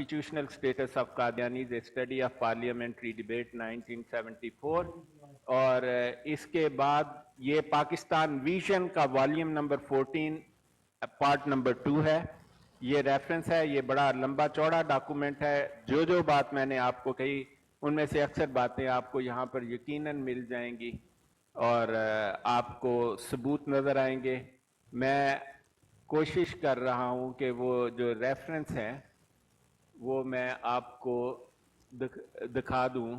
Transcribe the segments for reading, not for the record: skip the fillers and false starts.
Constitutional Status of Qadianis, a Study of Parliamentary Debate 1974 اور اس کے بعد یہ پاکستان ویژن کا والیوم نمبر 14 پارٹ نمبر 2 ہے. یہ ریفرنس ہے, یہ بڑا لمبا چوڑا ڈاکومنٹ ہے. جو بات میں نے آپ کو کہی ان میں سے اکثر باتیں آپ کو یہاں پر یقیناً مل جائیں گی اور آپ کو ثبوت نظر آئیں گے. میں کوشش کر رہا ہوں کہ وہ جو ریفرنس ہیں وہ میں آپ کو دکھا دوں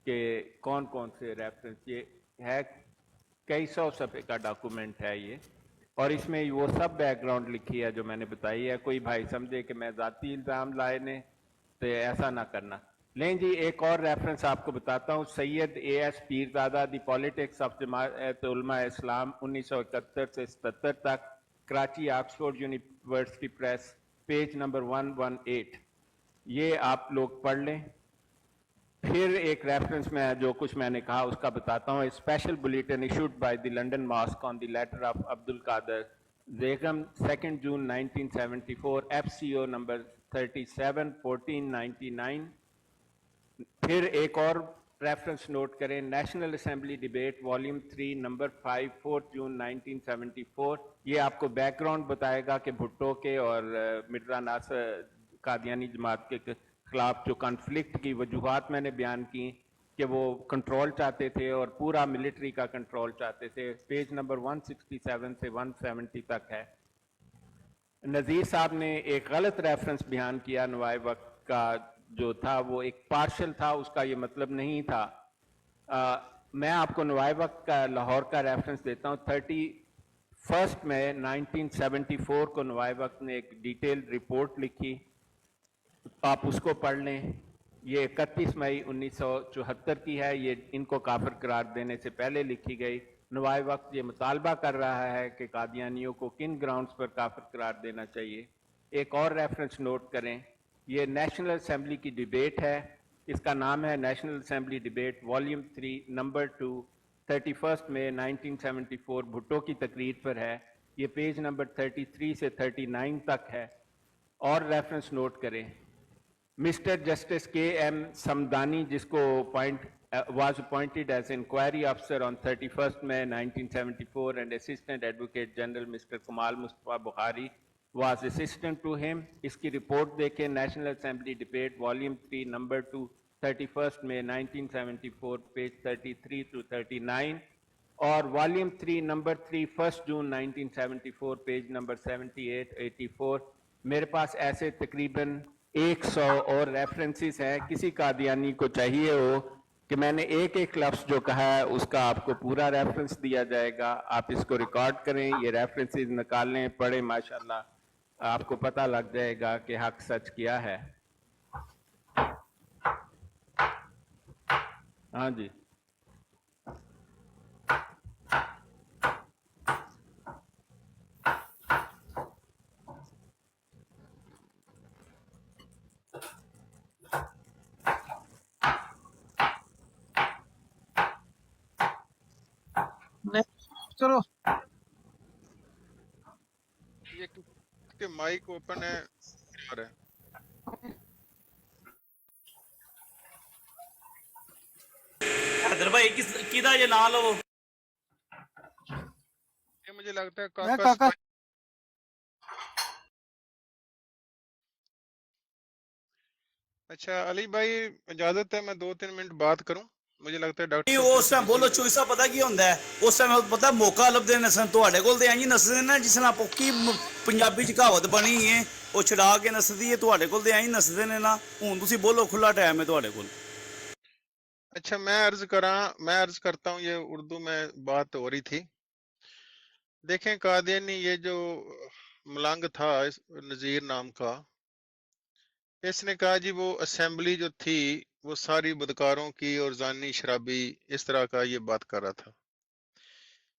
کہ کون کون سے ریفرنس. یہ ہے کئی سو صفحے کا ڈاکومنٹ ہے یہ, اور اس میں وہ سب بیک گراؤنڈ لکھی ہے جو میں نے بتائی ہے. کوئی بھائی سمجھے کہ میں ذاتی الزام لائے نے تو ایسا نہ کرنا. لیں جی ایک اور ریفرنس آپ کو بتاتا ہوں. Syed A S Pirzada the politics of Jamiat Ulema Islam 1971 سے 77 تک, Karachi Oxford University Press, page number 118. یہ آپ لوگ پڑھ لیں. پھر ایک ریفرنس میں جو کچھ میں نے کہا اس کا بتاتا ہوں. Special bulletin issued by the London Mosque on the letter of Abdul Qadir Begum 2 June 1974, F C O number 37 1499. پھر ایک اور ریفرنس نوٹ کریں, national assembly debate volume 3 number 5 4 جون 1974. یہ آپ کو بیک گراؤنڈ بتائے گا کہ بھٹو کے اور مرزا ناصر قادیانی جماعت کے خلاف جو کانفلکٹ کی وجوہات میں نے بیان کی کہ وہ کنٹرول چاہتے تھے اور پورا ملٹری کا کنٹرول چاہتے تھے. پیج نمبر 167 سے 170 تک ہے. نذیر صاحب نے ایک غلط ریفرنس بیان کیا نوائے وقت کا جو تھا وہ ایک پارشل تھا, اس کا یہ مطلب نہیں تھا. میں آپ کو نوائے وقت کا لاہور کا ریفرنس دیتا ہوں. 31 میں 1974 کو نوائے وقت نے ایک ڈیٹیل رپورٹ لکھی, آپ اس کو پڑھ لیں. یہ 31 مئی 1974 کی ہے. یہ ان کو کافر قرار دینے سے پہلے لکھی گئی. نوائے وقت یہ مطالبہ کر رہا ہے کہ قادیانیوں کو کن گراؤنڈز پر کافر قرار دینا چاہیے. ایک اور ریفرنس نوٹ کریں, یہ نیشنل اسمبلی کی ڈیبیٹ ہے, اس کا نام ہے national assembly debate volume 3 number 2 31 مئی 1974, بھٹو کی تقریر پر ہے. یہ پیج نمبر 33 سے 39 تک ہے. اور ریفرنس نوٹ کریں, مسٹر جسٹس کے ایم سمدانی جس کو was appointed as inquiry officer on 31st May 1974 and Assistant Advocate General Mr. Kamal Mustafa Bukhari was assistant to him. اس کی رپورٹ دیکھیں, national assembly debate volume 3 number 2 31 May 1974 page 33 to 39, اور volume 3 number 3 1 جون 1974 page number 78 84. میرے پاس ایسے تقریباً 100 اور references ہیں. کسی قادیانی کو چاہیے ہو کہ میں نے ایک ایک لفظ جو کہا ہے اس کا آپ کو پورا ریفرنس دیا جائے گا. آپ اس کو ریکارڈ کریں, یہ ریفرنسز نکالیں, پڑھیں, ماشاءاللہ آپ کو پتہ لگ جائے گا کہ حق سچ کیا ہے. ہاں جی, چلو یہ کہ مائک اوپن ہے آ رہا ہے. حیدر بھائی کدا یہ نام لو, یہ مجھے لگتا ہے میں کاکا کاکا اچھا علی بھائی اجازت ہے میں 2-3 منٹ بات کروں. مجھے لگتا ہے ڈاکٹر نہیں صاحب تھوڑی اس سی ٹائم بزی بولو ہیں. چوئسا پتا کی ہوتا ہے, اس ٹائم پتا موقع لبدے نسن تواڈے کول تے اینی نسدے نا جس طرح پکی پنجابی چ کہاوت بنی ہے وہ چھڑا کے نسدی ہے, تواڈے کول تے اینی نسدے نے نا. ہن تسی بولو, کھلا ٹائم ہے تواڈے کول. اچھا میں عرض کرتا ہوں, یہ اردو میں بات ہو رہی تھی. دیکھیں قادیانی یہ جو ملنگ تھا نذیر نام کا, اس نے کہا جی وہ اسمبلی جو تھی وہ ساری بدکاروں کی اور زانی شرابی اس طرح کا یہ بات کر رہا تھا.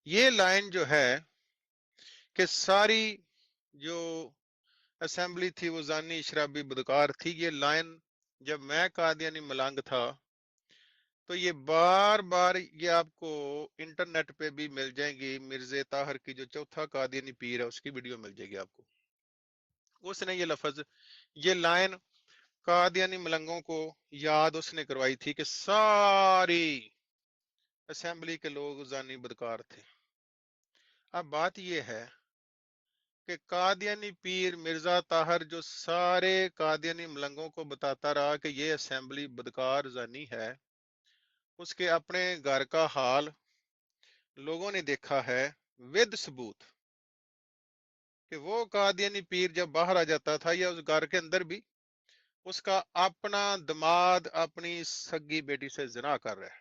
یہ لائن جو ہے کہ ساری جو اسمبلی تھی وہ زانی شرابی بدکار تھی, یہ لائن جب میں قادیانی ملنگ تھا تو یہ بار بار یہ آپ کو انٹرنیٹ پہ بھی مل جائیں گی. مرزا طاہر کی جو چوتھا قادیانی پیر ہے اس کی ویڈیو مل جائے گی آپ کو. اس نے یہ لفظ یہ لائن कादियानी मलंगों को याद उसने करवाई थी कि सारी असेंबली के लोग जानी बदकार थे। अब बात यह है कि कादियानी पीर मिर्जा ताहर जो सारे कादियानी मलंगों को बताता रहा कि ये असेंबली बदकार जानी है, उसके अपने घर का हाल लोगों ने देखा है विद सबूत कि वो कादियानी पीर जब बाहर आ जाता था या उस घर के अंदर भी उसका अपना दामाद अपनी सगी बेटी से जिना कर रहा है।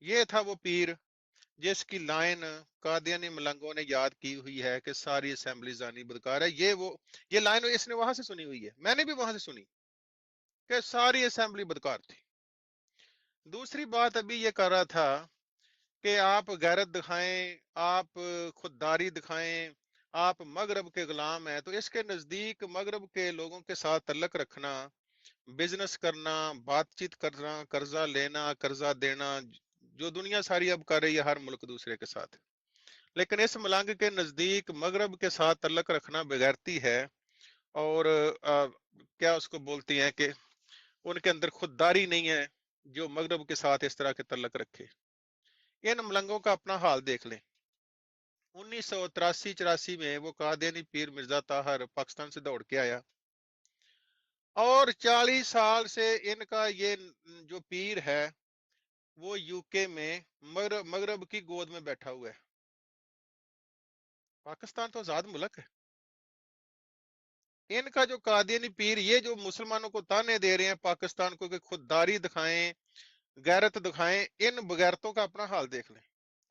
ये था वो पीर जिसकी लाइन कादियानी मलंगों ने याद की हुई है कि सारी असेंबली जानी बदकार है। ये लाइन इसने वहां से सुनी हुई है, मैंने भी वहां से सुनी कि सारी असेंबली बदकार थी। दूसरी बात अभी ये कर रहा था कि आप गैरत दिखाएं, आप खुददारी दिखाएं, आप मगरब के गुलाम हैं, तो इसके नजदीक मगरब के लोगों के साथ तल्लक रखना, बिजनेस करना, बातचीत करना, कर्जा लेना, कर्जा देना, जो दुनिया सारी अब कर रही है हर मुल्क दूसरे के साथ, लेकिन इस मलंग के नजदीक मगरब के साथ तल्लक रखना बेगैरती है। और क्या उसको बोलती हैं कि उनके अंदर खुददारी नहीं है जो मगरब के साथ इस तरह के तल्लक रखे। इन मलंगों का अपना हाल देख लें। 1983-84 में वो कादियानी पीर मिर्जा ताहर पाकिस्तान से दौड़ के आया और 40 साल से इनका ये जो पीर है वो यूके में मगरब की गोद में बैठा हुआ है। पाकिस्तान तो आजाद मुल्क है। इनका जो कादियानी पीर ये जो मुसलमानों को ताने दे रहे हैं पाकिस्तान को कि खुददारी दिखाएं, गैरत दिखाएं, इन बगैरतों का अपना हाल देख लें।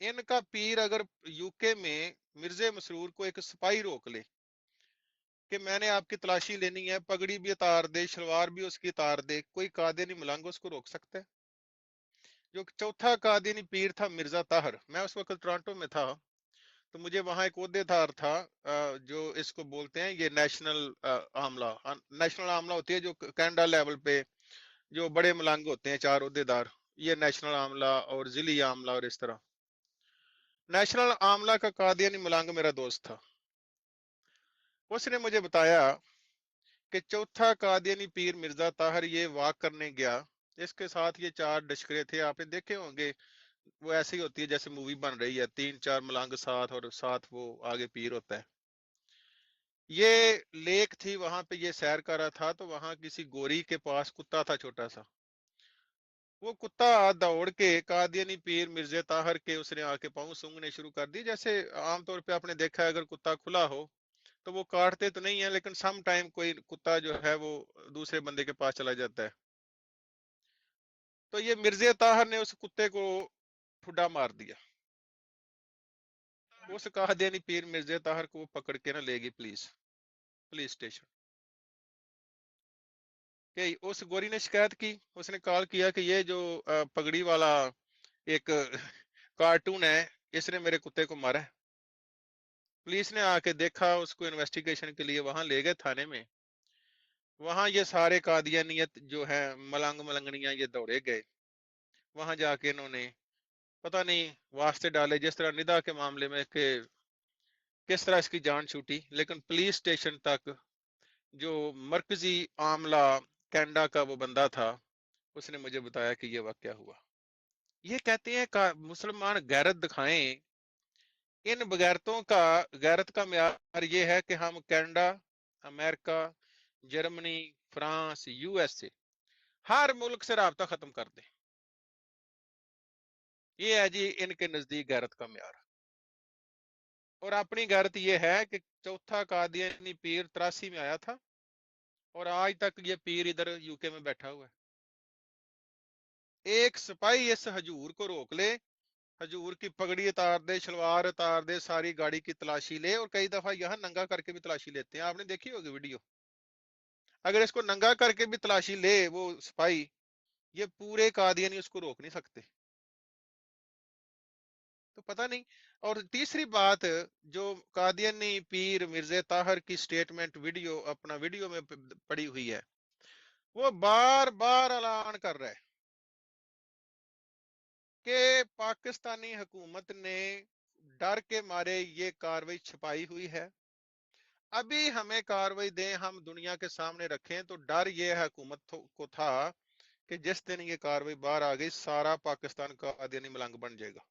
इनका पीर अगर यूके में मिर्जे मसरूर को एक सिपाही रोक ले कि मैंने आपकी तलाशी लेनी है, पगड़ी भी उतार दे, शलवार भी उसकी उतार दे, कोई कादियानी मलंग उसको रोक सकता है? जो चौथा कादियानी पीर था मिर्जा ताहर, मैं उस वक्त टोरंटो में था, तो मुझे वहां एक ओहदेदार था जो इसको बोलते हैं ये नेशनल आमला। नेशनल आमला होती है जो कनाडा लेवल पे जो बड़े मलंग होते हैं, 4 ओहदेदार, ये नेशनल आमला और जिली आमला और इस तरह। नेशनल आमला का कादियानी मलंग मेरा दोस्त था। उसने मुझे बताया कि चौथा कादियानी पीर मिर्जा ताहर ये वाक करने गया, इसके साथ ये 4 डशकरे थे, आपने देखे होंगे, वो ऐसी होती है जैसे मूवी बन रही है, 3-4 मलंग साथ और साथ वो आगे पीर होता है। ये लेक थी, वहां पे ये सैर कर रहा था, तो वहां किसी गोरी के पास कुत्ता था छोटा सा। वो कुत्ता दौड़ के कादियानी पीर मिर्जे ताहर के उसने आके पाँव सूंघने शुरू कर दी। जैसे आमतौर पे आपने देखा है अगर कुत्ता खुला हो तो वो काटते तो नहीं है, लेकिन सम टाइम कोई कुत्ता जो है वो दूसरे बंदे के पास चला जाता है। तो ये मिर्जे ताहर ने उस कुत्ते को ठुड्डा मार दिया। उस कादियानी पीर मिर्जे ताहर को वो पकड़ के ना लेगी पुलिस स्टेशन। कि उस गोरी ने शिकायत की, उसने कॉल किया कि ये जो पगड़ी वाला एक कार्टून है, इसने मेरे कुत्ते को मारा है। पुलिस ने आके देखा, उसको इन्वेस्टिगेशन के लिए वहां ले गए थाने में। वहां ये सारे कादियानियत जो है मलंग मलंगनियां ये दौड़े गए। वहां जाके इन्होंने पता नहीं वास्ते डाले, जिस तरह निदा के मामले में कि किस तरह इसकी जान छूटी, लेकिन पुलिस स्टेशन तक जो मरकजी आमला कनाडा का वो बंदा था उसने मुझे बताया कि ये वाकया हुआ। ये कहते हैं का मुसलमान गैरत दिखाएं, इन बगैरतों का गैरत का म्यार ये है कि हम Canada, America, Germany, France, USA हर मुल्क से राबता खत्म कर दें। ये है जी इनके नजदीक गैरत का म्यार। और अपनी गैरत ये है कि चौथा कादियानी पीर 83 में आया था और आज तक ये पीर इधर यूके में बैठा हुआ है। एक सिपाही इस हजूर को रोक ले, हजूर की पगड़ी उतार दे, शलवार उतार दे, सारी गाड़ी की तलाशी ले, और कई दफा यहाँ नंगा करके भी तलाशी लेते हैं, आपने देखी होगी वीडियो। अगर इसको नंगा करके भी तलाशी ले वो सिपाही, ये पूरे कादियानी उसको रोक नहीं सकते। तो पता नहीं। और तीसरी बात, जो कादियानी पीर मिर्जे ताहर की स्टेटमेंट वीडियो अपना वीडियो में पड़ी हुई है, वो बार बार ऐलान कर रहा है कि पाकिस्तानी हुकूमत ने डर के मारे ये कार्रवाई छिपाई हुई है। अभी हमें कार्रवाई दें, हम दुनिया के सामने रखें, तो डर ये है हुकूमत को था कि जिस दिन ये कार्रवाई बाहर आ गई सारा पाकिस्तान कादियानी मलंग बन जाएगा।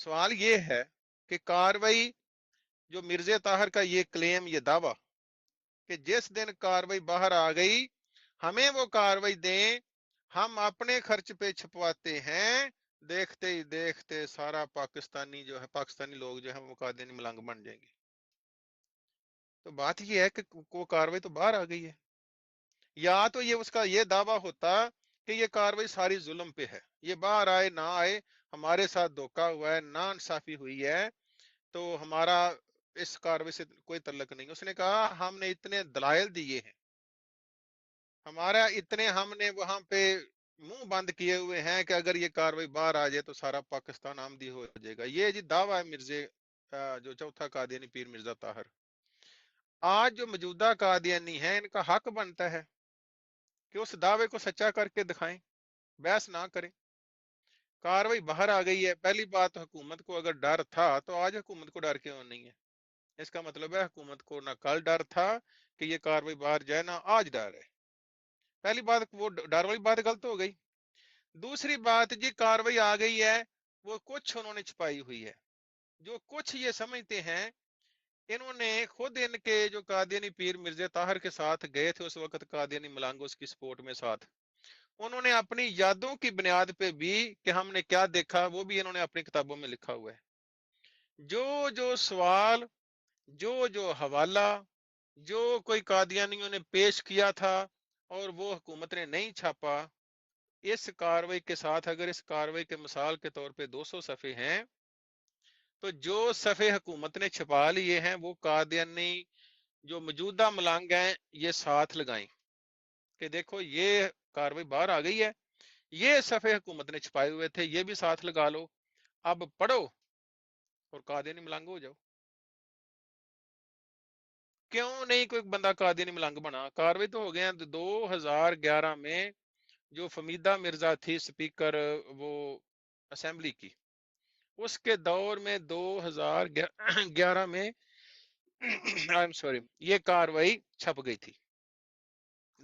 सवाल ये है कि कार्रवाई जो मिर्जा ताहिर का ये क्लेम, ये दावा कि जिस दिन कार्रवाई बाहर आ गई हमें वो कार्रवाई दें, हम अपने खर्च पे छपवाते हैं, देखते ही देखते सारा पाकिस्तानी जो है, पाकिस्तानी लोग जो है वो कादियानी मलंग बन जाएंगे। तो बात ये है कि वो कार्रवाई तो बाहर आ गई है। या तो ये उसका ये दावा होता कि ये कार्रवाई सारी जुल्म पे है, ये बाहर आए ना आए हमारे साथ धोखा हुआ है, नाइंसाफी हुई है, तो हमारा इस कार्रवाई से कोई तल्लक नहीं। उसने कहा हमने इतने दलाइल दिए हैं, हमारा इतने हमने वहां पे मुंह बंद किए हुए हैं कि अगर ये कार्रवाई बाहर आ जाए तो सारा पाकिस्तान आमदी हो जाएगा। ये जी दावा है मिर्जे जो चौथा कादियानी पीर मिर्जा ताहिर। आज जो मौजूदा कादियानी है इनका हक बनता है कि उस दावे को सच्चा करके दिखाएं, बहस ना करें। कार्रवाई बाहर आ गई है, पहली बात हुकूमत को अगर डर था तो आज हुकूमत को डर क्यों नहीं है? इसका मतलब है हुकूमत को ना कल डर था कि ये कार्रवाई बाहर जाए, ना आज डर है। पहली बात, वो डर वाली बात गलत हो गई। दूसरी बात जी, कार्रवाई आ गई है, वो कुछ उन्होंने छुपाई हुई है। जो कुछ ये समझते हैं, इन्होंने खुद इनके जो कादियानी पीर मिर्जा ताहिर के साथ गए थे उस वक्त कादियानी मलंग उसकी सपोर्ट में साथ, उन्होंने अपनी यादों की बुनियाद पे भी कि हमने क्या देखा वो भी इन्होंने अपनी किताबों में लिखा हुआ है। जो जो सवाल, जो जो हवाला, जो कोई कादियानियों ने पेश किया था और वो हुकूमत ने नहीं छापा, इस कार्रवाई के साथ अगर इस कार्रवाई के मिसाल के तौर पे 200 सफ़े हैं, तो जो सफ़े हुकूमत ने छपा लिए हैं वो कादियानी जो मौजूदा मलंग हैं ये साथ लगाएं कि देखो ये कार्रवाई बाहर आ गई है, ये सफ़े हुकूमत ने छपाए हुए थे, ये भी साथ लगा लो, अब पढ़ो और कादियानी मलंग हो जाओ। क्यों नहीं कोई बंदा कादियानी मलंग बना? कार्रवाई तो हो गया 2011 में जो फमीदा मिर्जा थी स्पीकर वो असेंबली की, उसके दौर में 2011 में आई एम सॉरी ये कार्रवाई छप गई थी।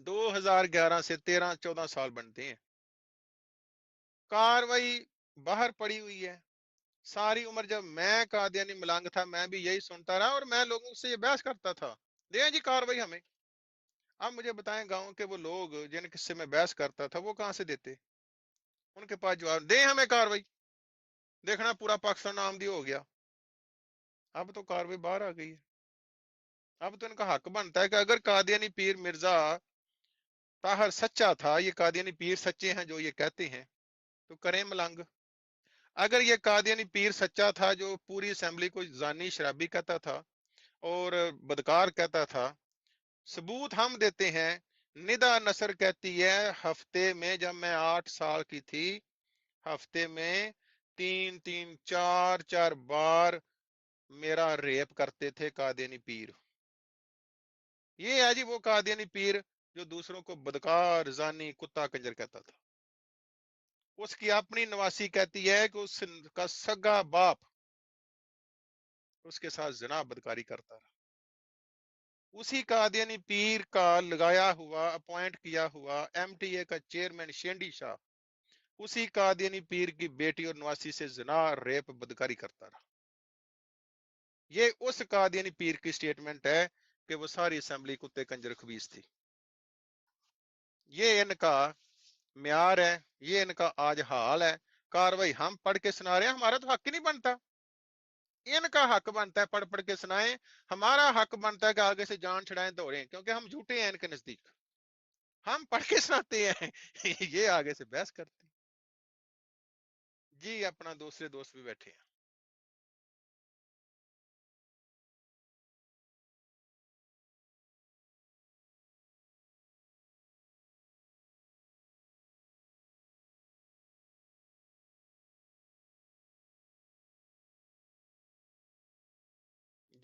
2011 से 13-14 साल बनते हैं, कार्रवाई बाहर पड़ी हुई है। सारी उम्र जब मैं कादियानी मलंग था मैं भी यही सुनता रहा और मैं लोगों से ये बहस करता था, दें जी कार्रवाई हमें। अब मुझे बताएं गांव के वो लोग जिन किससे मैं बहस करता था वो कहां से देते? उनके पास जवाब, दें हमें कार्रवाई, देखना पूरा पाकिस्तान आमदी हो गया। अब तो कार्रवाई बाहर आ गई है, अब तो इनका हक बनता है कि अगर कादियानी पीर मिर्जा ताहिर सच्चा था, ये कादियानी पीर सच्चे हैं जो ये कहते हैं, तो करें मलंग। अगर ये कादियानी पीर सच्चा था जो पूरी असेंबली को जानी शराबी कहता था और बदकार कहता था, सबूत हम देते हैं। निदा नसर कहती है हफ्ते में, जब मैं 8 साल की थी, हफ्ते में 3-3 4-4 बार मेरा रेप करते थे कादियानी पीर। ये है जी वो कादियानी पीर जो दूसरों को बदकार, जानी, कुत्ता, कंजर कहता था। उसकी अपनी नवासी कहती है कि उसका सगा बाप उसके साथ ज़िना बदकारी करता रहा। उसी कादियानी पीर का लगाया हुआ, अपॉइंट किया हुआ एमटीए का चेयरमैन शेंडी शाह उसी कादियानी पीर की बेटी और नवासी से ज़िना, रेप, बदकारी करता रहा। ये उस कादियानी पीर की स्टेटमेंट है कि वो सारी असेंबली कुत्ते कंजर खबीस थी। ये इनका म्यार है, ये इनका आज हाल है। कार्रवाई हम पढ़ के सुना रहे हैं, हमारा तो हक ही नहीं बनता। इनका हक बनता है पढ़ पढ़ के सुनाएं, हमारा हक बनता है कि आगे से जान छुड़ाएं दौड़ें, क्योंकि हम झूठे हैं इनके नजदीक। हम पढ़ के सुनाते हैं ये आगे से बहस करते हैं। जी अपना दूसरे दोस्त भी बैठे हैं।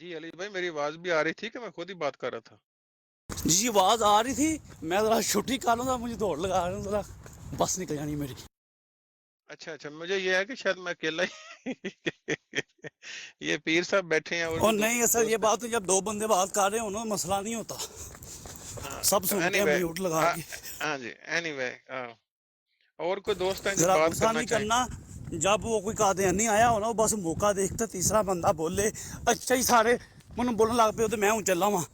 जी अली भाई, मेरी आवाज भी आ रही थी कि मैं खुद ही बात कर रहा था? जी आवाज़ आ रही थी, मैं ज़रा छुट्टी कर लूँ, मुझे दौड़ लगा रहा हूँ, ज़रा बस निकल जानी मेरी। अच्छा अच्छा, मुझे ये है कि शायद मैं अकेला ही ये पीर साहब बैठे हैं और नहीं है सर, ये बात जब दो बंदे बात कर रहे हो ना मसला नहीं होता, सब सुनते हैं म्यूट लगा के। हाँ जी, एनीवे और कोई दोस्त हैं जो जरा बात गुस्सा करना नहीं चाहें? करना, जब वो कोई कादियानी आया हो ना, वो बस मौका देखता तीसरा बंदा बोले अच्छा ही सारे मैंने बोलने लग पे तो मैं हूँ चला वहाँ।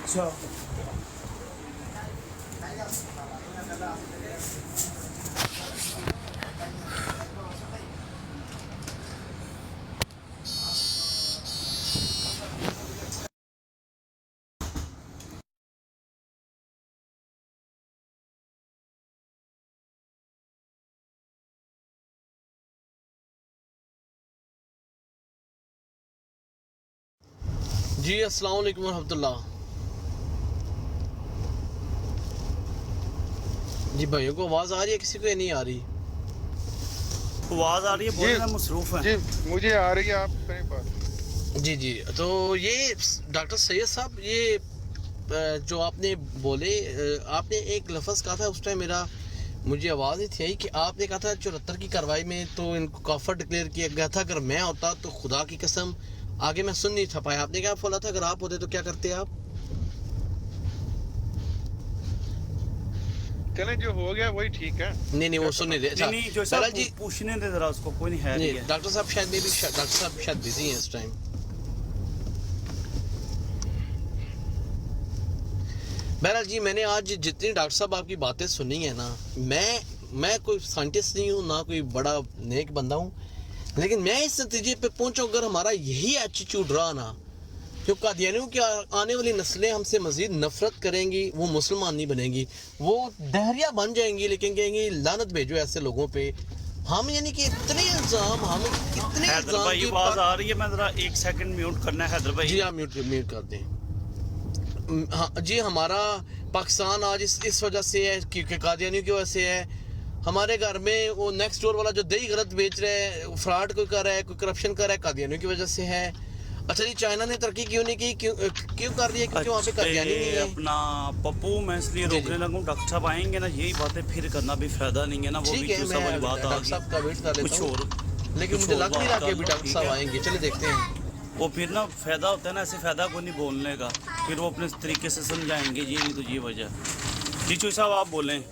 अच्छा जी अस्सलाम वालेकुम रहमतुल्लाह। जी भाइयों को आवाज़ आ रही है, किसी को ये नहीं आ रही? आवाज आ रही है, बोलने में मसरूफ है। जी मुझे आ रही है, आप करें बात। जी जी, तो ये डॉक्टर सैयद साहब, ये जो आपने बोले, आपने एक लफ्ज़ कहा था उस टाइम, मेरा मुझे आवाज़ नहीं थी आई, कि आपने कहा था 74 की कार्रवाई में तो इनको काफर डिक्लेयर किया गया था, अगर मैं होता तो खुदा की कसम, आगे मैं सुन नहीं था पाया। आपने क्या बोला था, अगर आप होते तो क्या करते आप? चलें, जो हो गया वही ठीक है। नहीं वो सुन नहीं दे। अच्छा नहीं जो पहला साहब जी, पूछने दे जरा उसको, कोई नहीं है नहीं है। डॉक्टर साहब शायद डॉक्टर साहब शायद बिजी हैं इस टाइम। बहरहाल जी, मैंने आज जितनी डॉक्टर साहब आपकी बातें सुनी है ना, मैं कोई साइंटिस्ट नहीं हूँ, ना कोई बड़ा नेक बंदा हूँ, लेकिन मैं इस नतीजे पे पहुंचा, अगर हमारा यही एटीट्यूड रहा ना, जो कादियानियों की आने वाली नस्लें हमसे मजीद नफरत करेंगी, वो मुसलमान नहीं बनेंगी, वो दहरिया बन जाएंगी, लेकिन कहेंगी लानत भेजो ऐसे लोगों पे। हम यानी कि इतने इल्जाम, हम इतने हैदर इल्जाम भाई के आवाज ऊपर- आ रही है, मैं जरा एक सेकंड म्यूट करना है हैदर भाई। जी आप म्यूट कर दें। हाँ जी, हमारा पाकिस्तान आज इस वजह से है, क्योंकि कादियानियों की वजह से है। हमारे घर में वो नेक्स्ट डोर वाला जो दही गलत बेच रहे हैं, फ्रॉड कोई कर रहा है, कोई करप्शन कर रहा है, कादियानियों की वजह से है। अच्छा जी, चाइना ने तरक्की क्यों नहीं की, क्यों कर रही है? क्योंकि वहाँ पे कादियानी नहीं है। अपना पप्पू, मैं इसलिए जी, रोकने जी। लगा हूँ, डॉक्टर साहब आएंगे ना, यही बातें फिर करना भी फायदा नहीं है ना, वो भी ठीक है, दूसरा मैं वाली बात आ डॉक्टर साहब का वेट कर गई लेता कुछ हूँ, और, लेकिन कुछ मुझे और लग नहीं बात रहा कि कर अभी लो, डॉक्टर ठीक साहब है? आएंगे। चले देखते हैं। वो फिर ना फायदा होता है ना, ऐसे फायदा को नहीं बोलने का, फिर वो अपने तरीके से समझाएंगे, ये नहीं तो ये वजह। जी चोई साहब आप बोलें।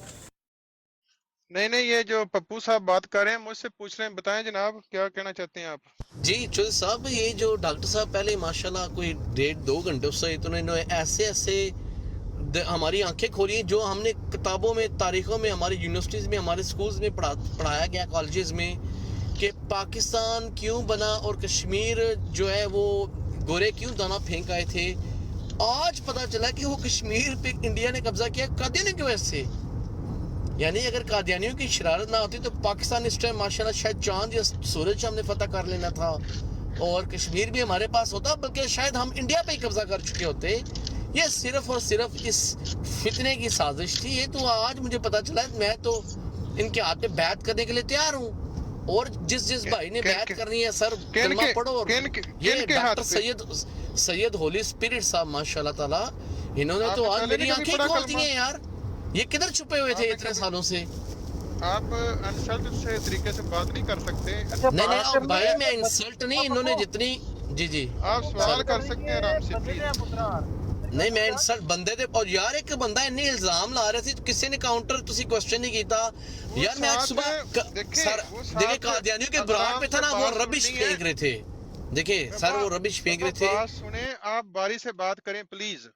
नहीं, ये जो पप्पू साहब बात कर रहे हैं, मुझसे पूछ रहे हैं, बताएं जनाब क्या कहना चाहते हैं आप? जी चौधरी साहब, ये जो डॉक्टर साहब पहले माशाल्लाह कोई 1.5-2 घंटे उससे इन्होंने ऐसे हमारी आंखें खोली हैं, जो हमने किताबों में, तारीखों में, हमारी यूनिवर्सिटीज़ में, हमारे स्कूल्स में पढ़ाया गया, कॉलेजेस में, कि पाकिस्तान क्यों बना और कश्मीर जो है वो गोरे क्यों दाना फेंक आए थे। आज पता चला कि वो कश्मीर पे इंडिया ने कब्जा किया कादियानियों की वजह से। यानी अगर कादियानियों की शरारत ना होती तो पाकिस्तान इस टाइम माशाल्लाह शायद चांद या सूरज हमने फतह कर लेना था, और कश्मीर भी हमारे पास होता, बल्कि शायद हम इंडिया पे ही कब्जा कर चुके होते। ये सिर्फ और सिर्फ इस फितने की साजिश थी। ये तो आज मुझे पता चला, मैं तो इनके हाथ में बैत करने के लिए तैयार हूँ, और जिस भाई ने बैत करनी है सर, कलमा पढ़ो। और ये डॉक्टर सैयद होली स्पिरिट साहब माशाल्लाह ताला, इन्होंने तो आज मेरी आंखें खोल दी हैं यार। ये किधर छुपे हुए थे इतने सालों से? आप इंसल्ट से तरीके से बात नहीं कर सकते। नहीं भाई, मैं इंसल्ट नहीं, इन्होंने जितनी जी आप सवाल कर सकते हैं आराम से, प्लीज। नहीं, मैं इंसल्ट बंदे दे, और यार एक बंदा इन्ने इल्जाम ला रहे थे, किसी ने काउंटर तुसी क्वेश्चन नहीं कीता यार। मैं आज सुबह सर देखिए कादियानियों के बरात में था ना, वो रबिश फेंक रहे थे। देखिए सर, वो रबिश फेंक रहे थे। बात सुने, आप बारी से बात करें प्लीज।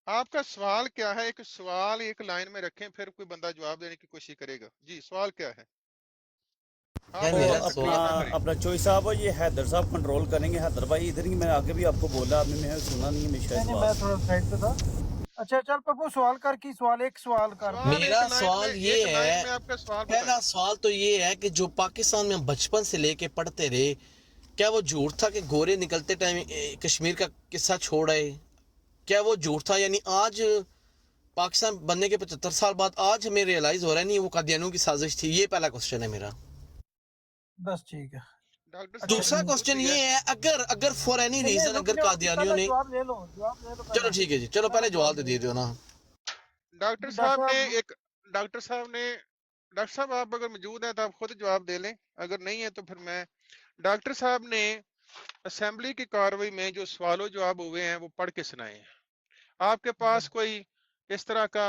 आपका सवाल क्या है? एक सवाल एक लाइन में रखें, फिर कोई बंदा जवाब देने की कोशिश करेगा। जी सवाल क्या है? यार मेरा अपना चोई साहब, ये हैदर साहब कंट्रोल करेंगे। हैदर भाई इधर ही, मैं आगे भी आपको बोला, आपने मैं सुना नहीं है, मैं थोड़ा साइड पे था। अच्छा चल पप्पू, सवाल कर की सवाल कर। मेरा सवाल ये है, आपका सवाल पहला सवाल तो ये है कि जो पाकिस्तान में हम बचपन से लेके पढ़ते रहे क्या वो झूठ था कि गोरे निकलते टाइम कश्मीर का किस्सा छोड़ आए? क्या वो झूठ था? यानी आज पाकिस्तान बनने के 75 साल बाद आज हमें रियलाइज हो रहा है नहीं वो कादियानियों की साजिश थी। ये पहला क्वेश्चन है मेरा। बस ठीक है। डॉक्टर अच्छा, दूसरा साहब क्वेश्चन ये है, अगर अगर फॉर एनी नहीं, रीजन रुक अगर जाओ, कादियानियों पहले ने, जवाब ले लो चलो पहले। ठीक है जी, चलो पहले जवाब दे दो ना। डॉक्टर साहब ने एक डॉक्टर साहब आप अगर मौजूद हैं तो आप खुद जवाब दे लें, अगर नहीं है तो फिर मैं। डॉक्टर साहब ने असेंबली की कार्रवाई में जो सवालों जवाब हुए हैं वो पढ़ के सुनाए हैं। आपके पास कोई इस तरह का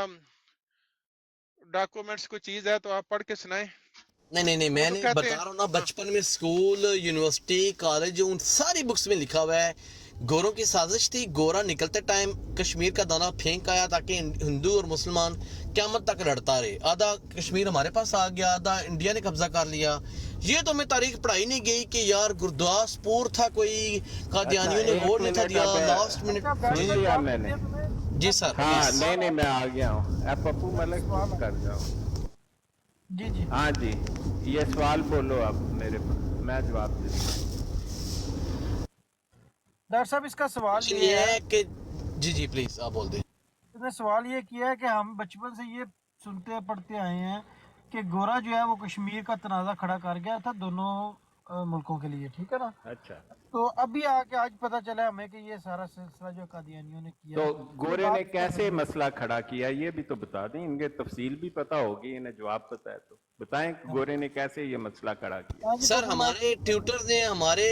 डॉक्यूमेंट्स कोई चीज है तो आप पढ़ के सुनाएं। नहीं वो तो मैंने कहते बता हैं रहा हूँ ना, हाँ, बचपन में स्कूल, यूनिवर्सिटी, कॉलेज, उन सारी बुक्स में लिखा हुआ है गोरों की साजिश थी। गोरा निकलते टाइम कश्मीर का दाना फेंक आया ताकि हिंदू और मुसलमान क़यामत तक लड़ता रहे। आधा कश्मीर हमारे पास आ गया, आधा इंडिया ने कब्जा कर लिया। ये तो हमें तारीख पढ़ाई नहीं गई कि यार गुरदासपुर था कोई, कादियानियों ने एक वोट नहीं था मिनट दिया अब लास्ट मिनट। अच्छा, बैठ सुन कर लिया जवाब मैंने। दीजिए तुम्हें। जी सर हाँ प्लीज। नहीं मैं आ गया हूँ। अब पप्पू मलिक सवाल चुप है। कर जाओ। जी हाँ जी, ये सवाल बोलो अब मेरे पर, मैं जवाब देता हूँ। डॉक्टर साहब, इसका सवाल क्वेश्चन ये ये है, है कि जी प्लीज आप बोल दें। इसने सवाल ये किया है कि हम बचपन से ये सुनते पढ़ते आए हैं कि गोरा जो है वो कश्मीर का तनाज़ा खड़ा कर गया था दोनों मुल्कों के लिए, ठीक है ना। अच्छा, तो अभी आके आज पता चला हमें कि ये सारा सिलसिला जो कादियानियों ने किया तो है, ये गोरे बात ने तो कैसे सही है। मसला खड़ा किया ये भी तो बता दें। इनके तफसील भी पता होगी, इन्हें जवाब पता है तो बताएं कि गोरे ने कैसे ये मसला खड़ा किया। हाँ जी, सर पप्पू, हमारे ट्यूटर्स ने, हमारे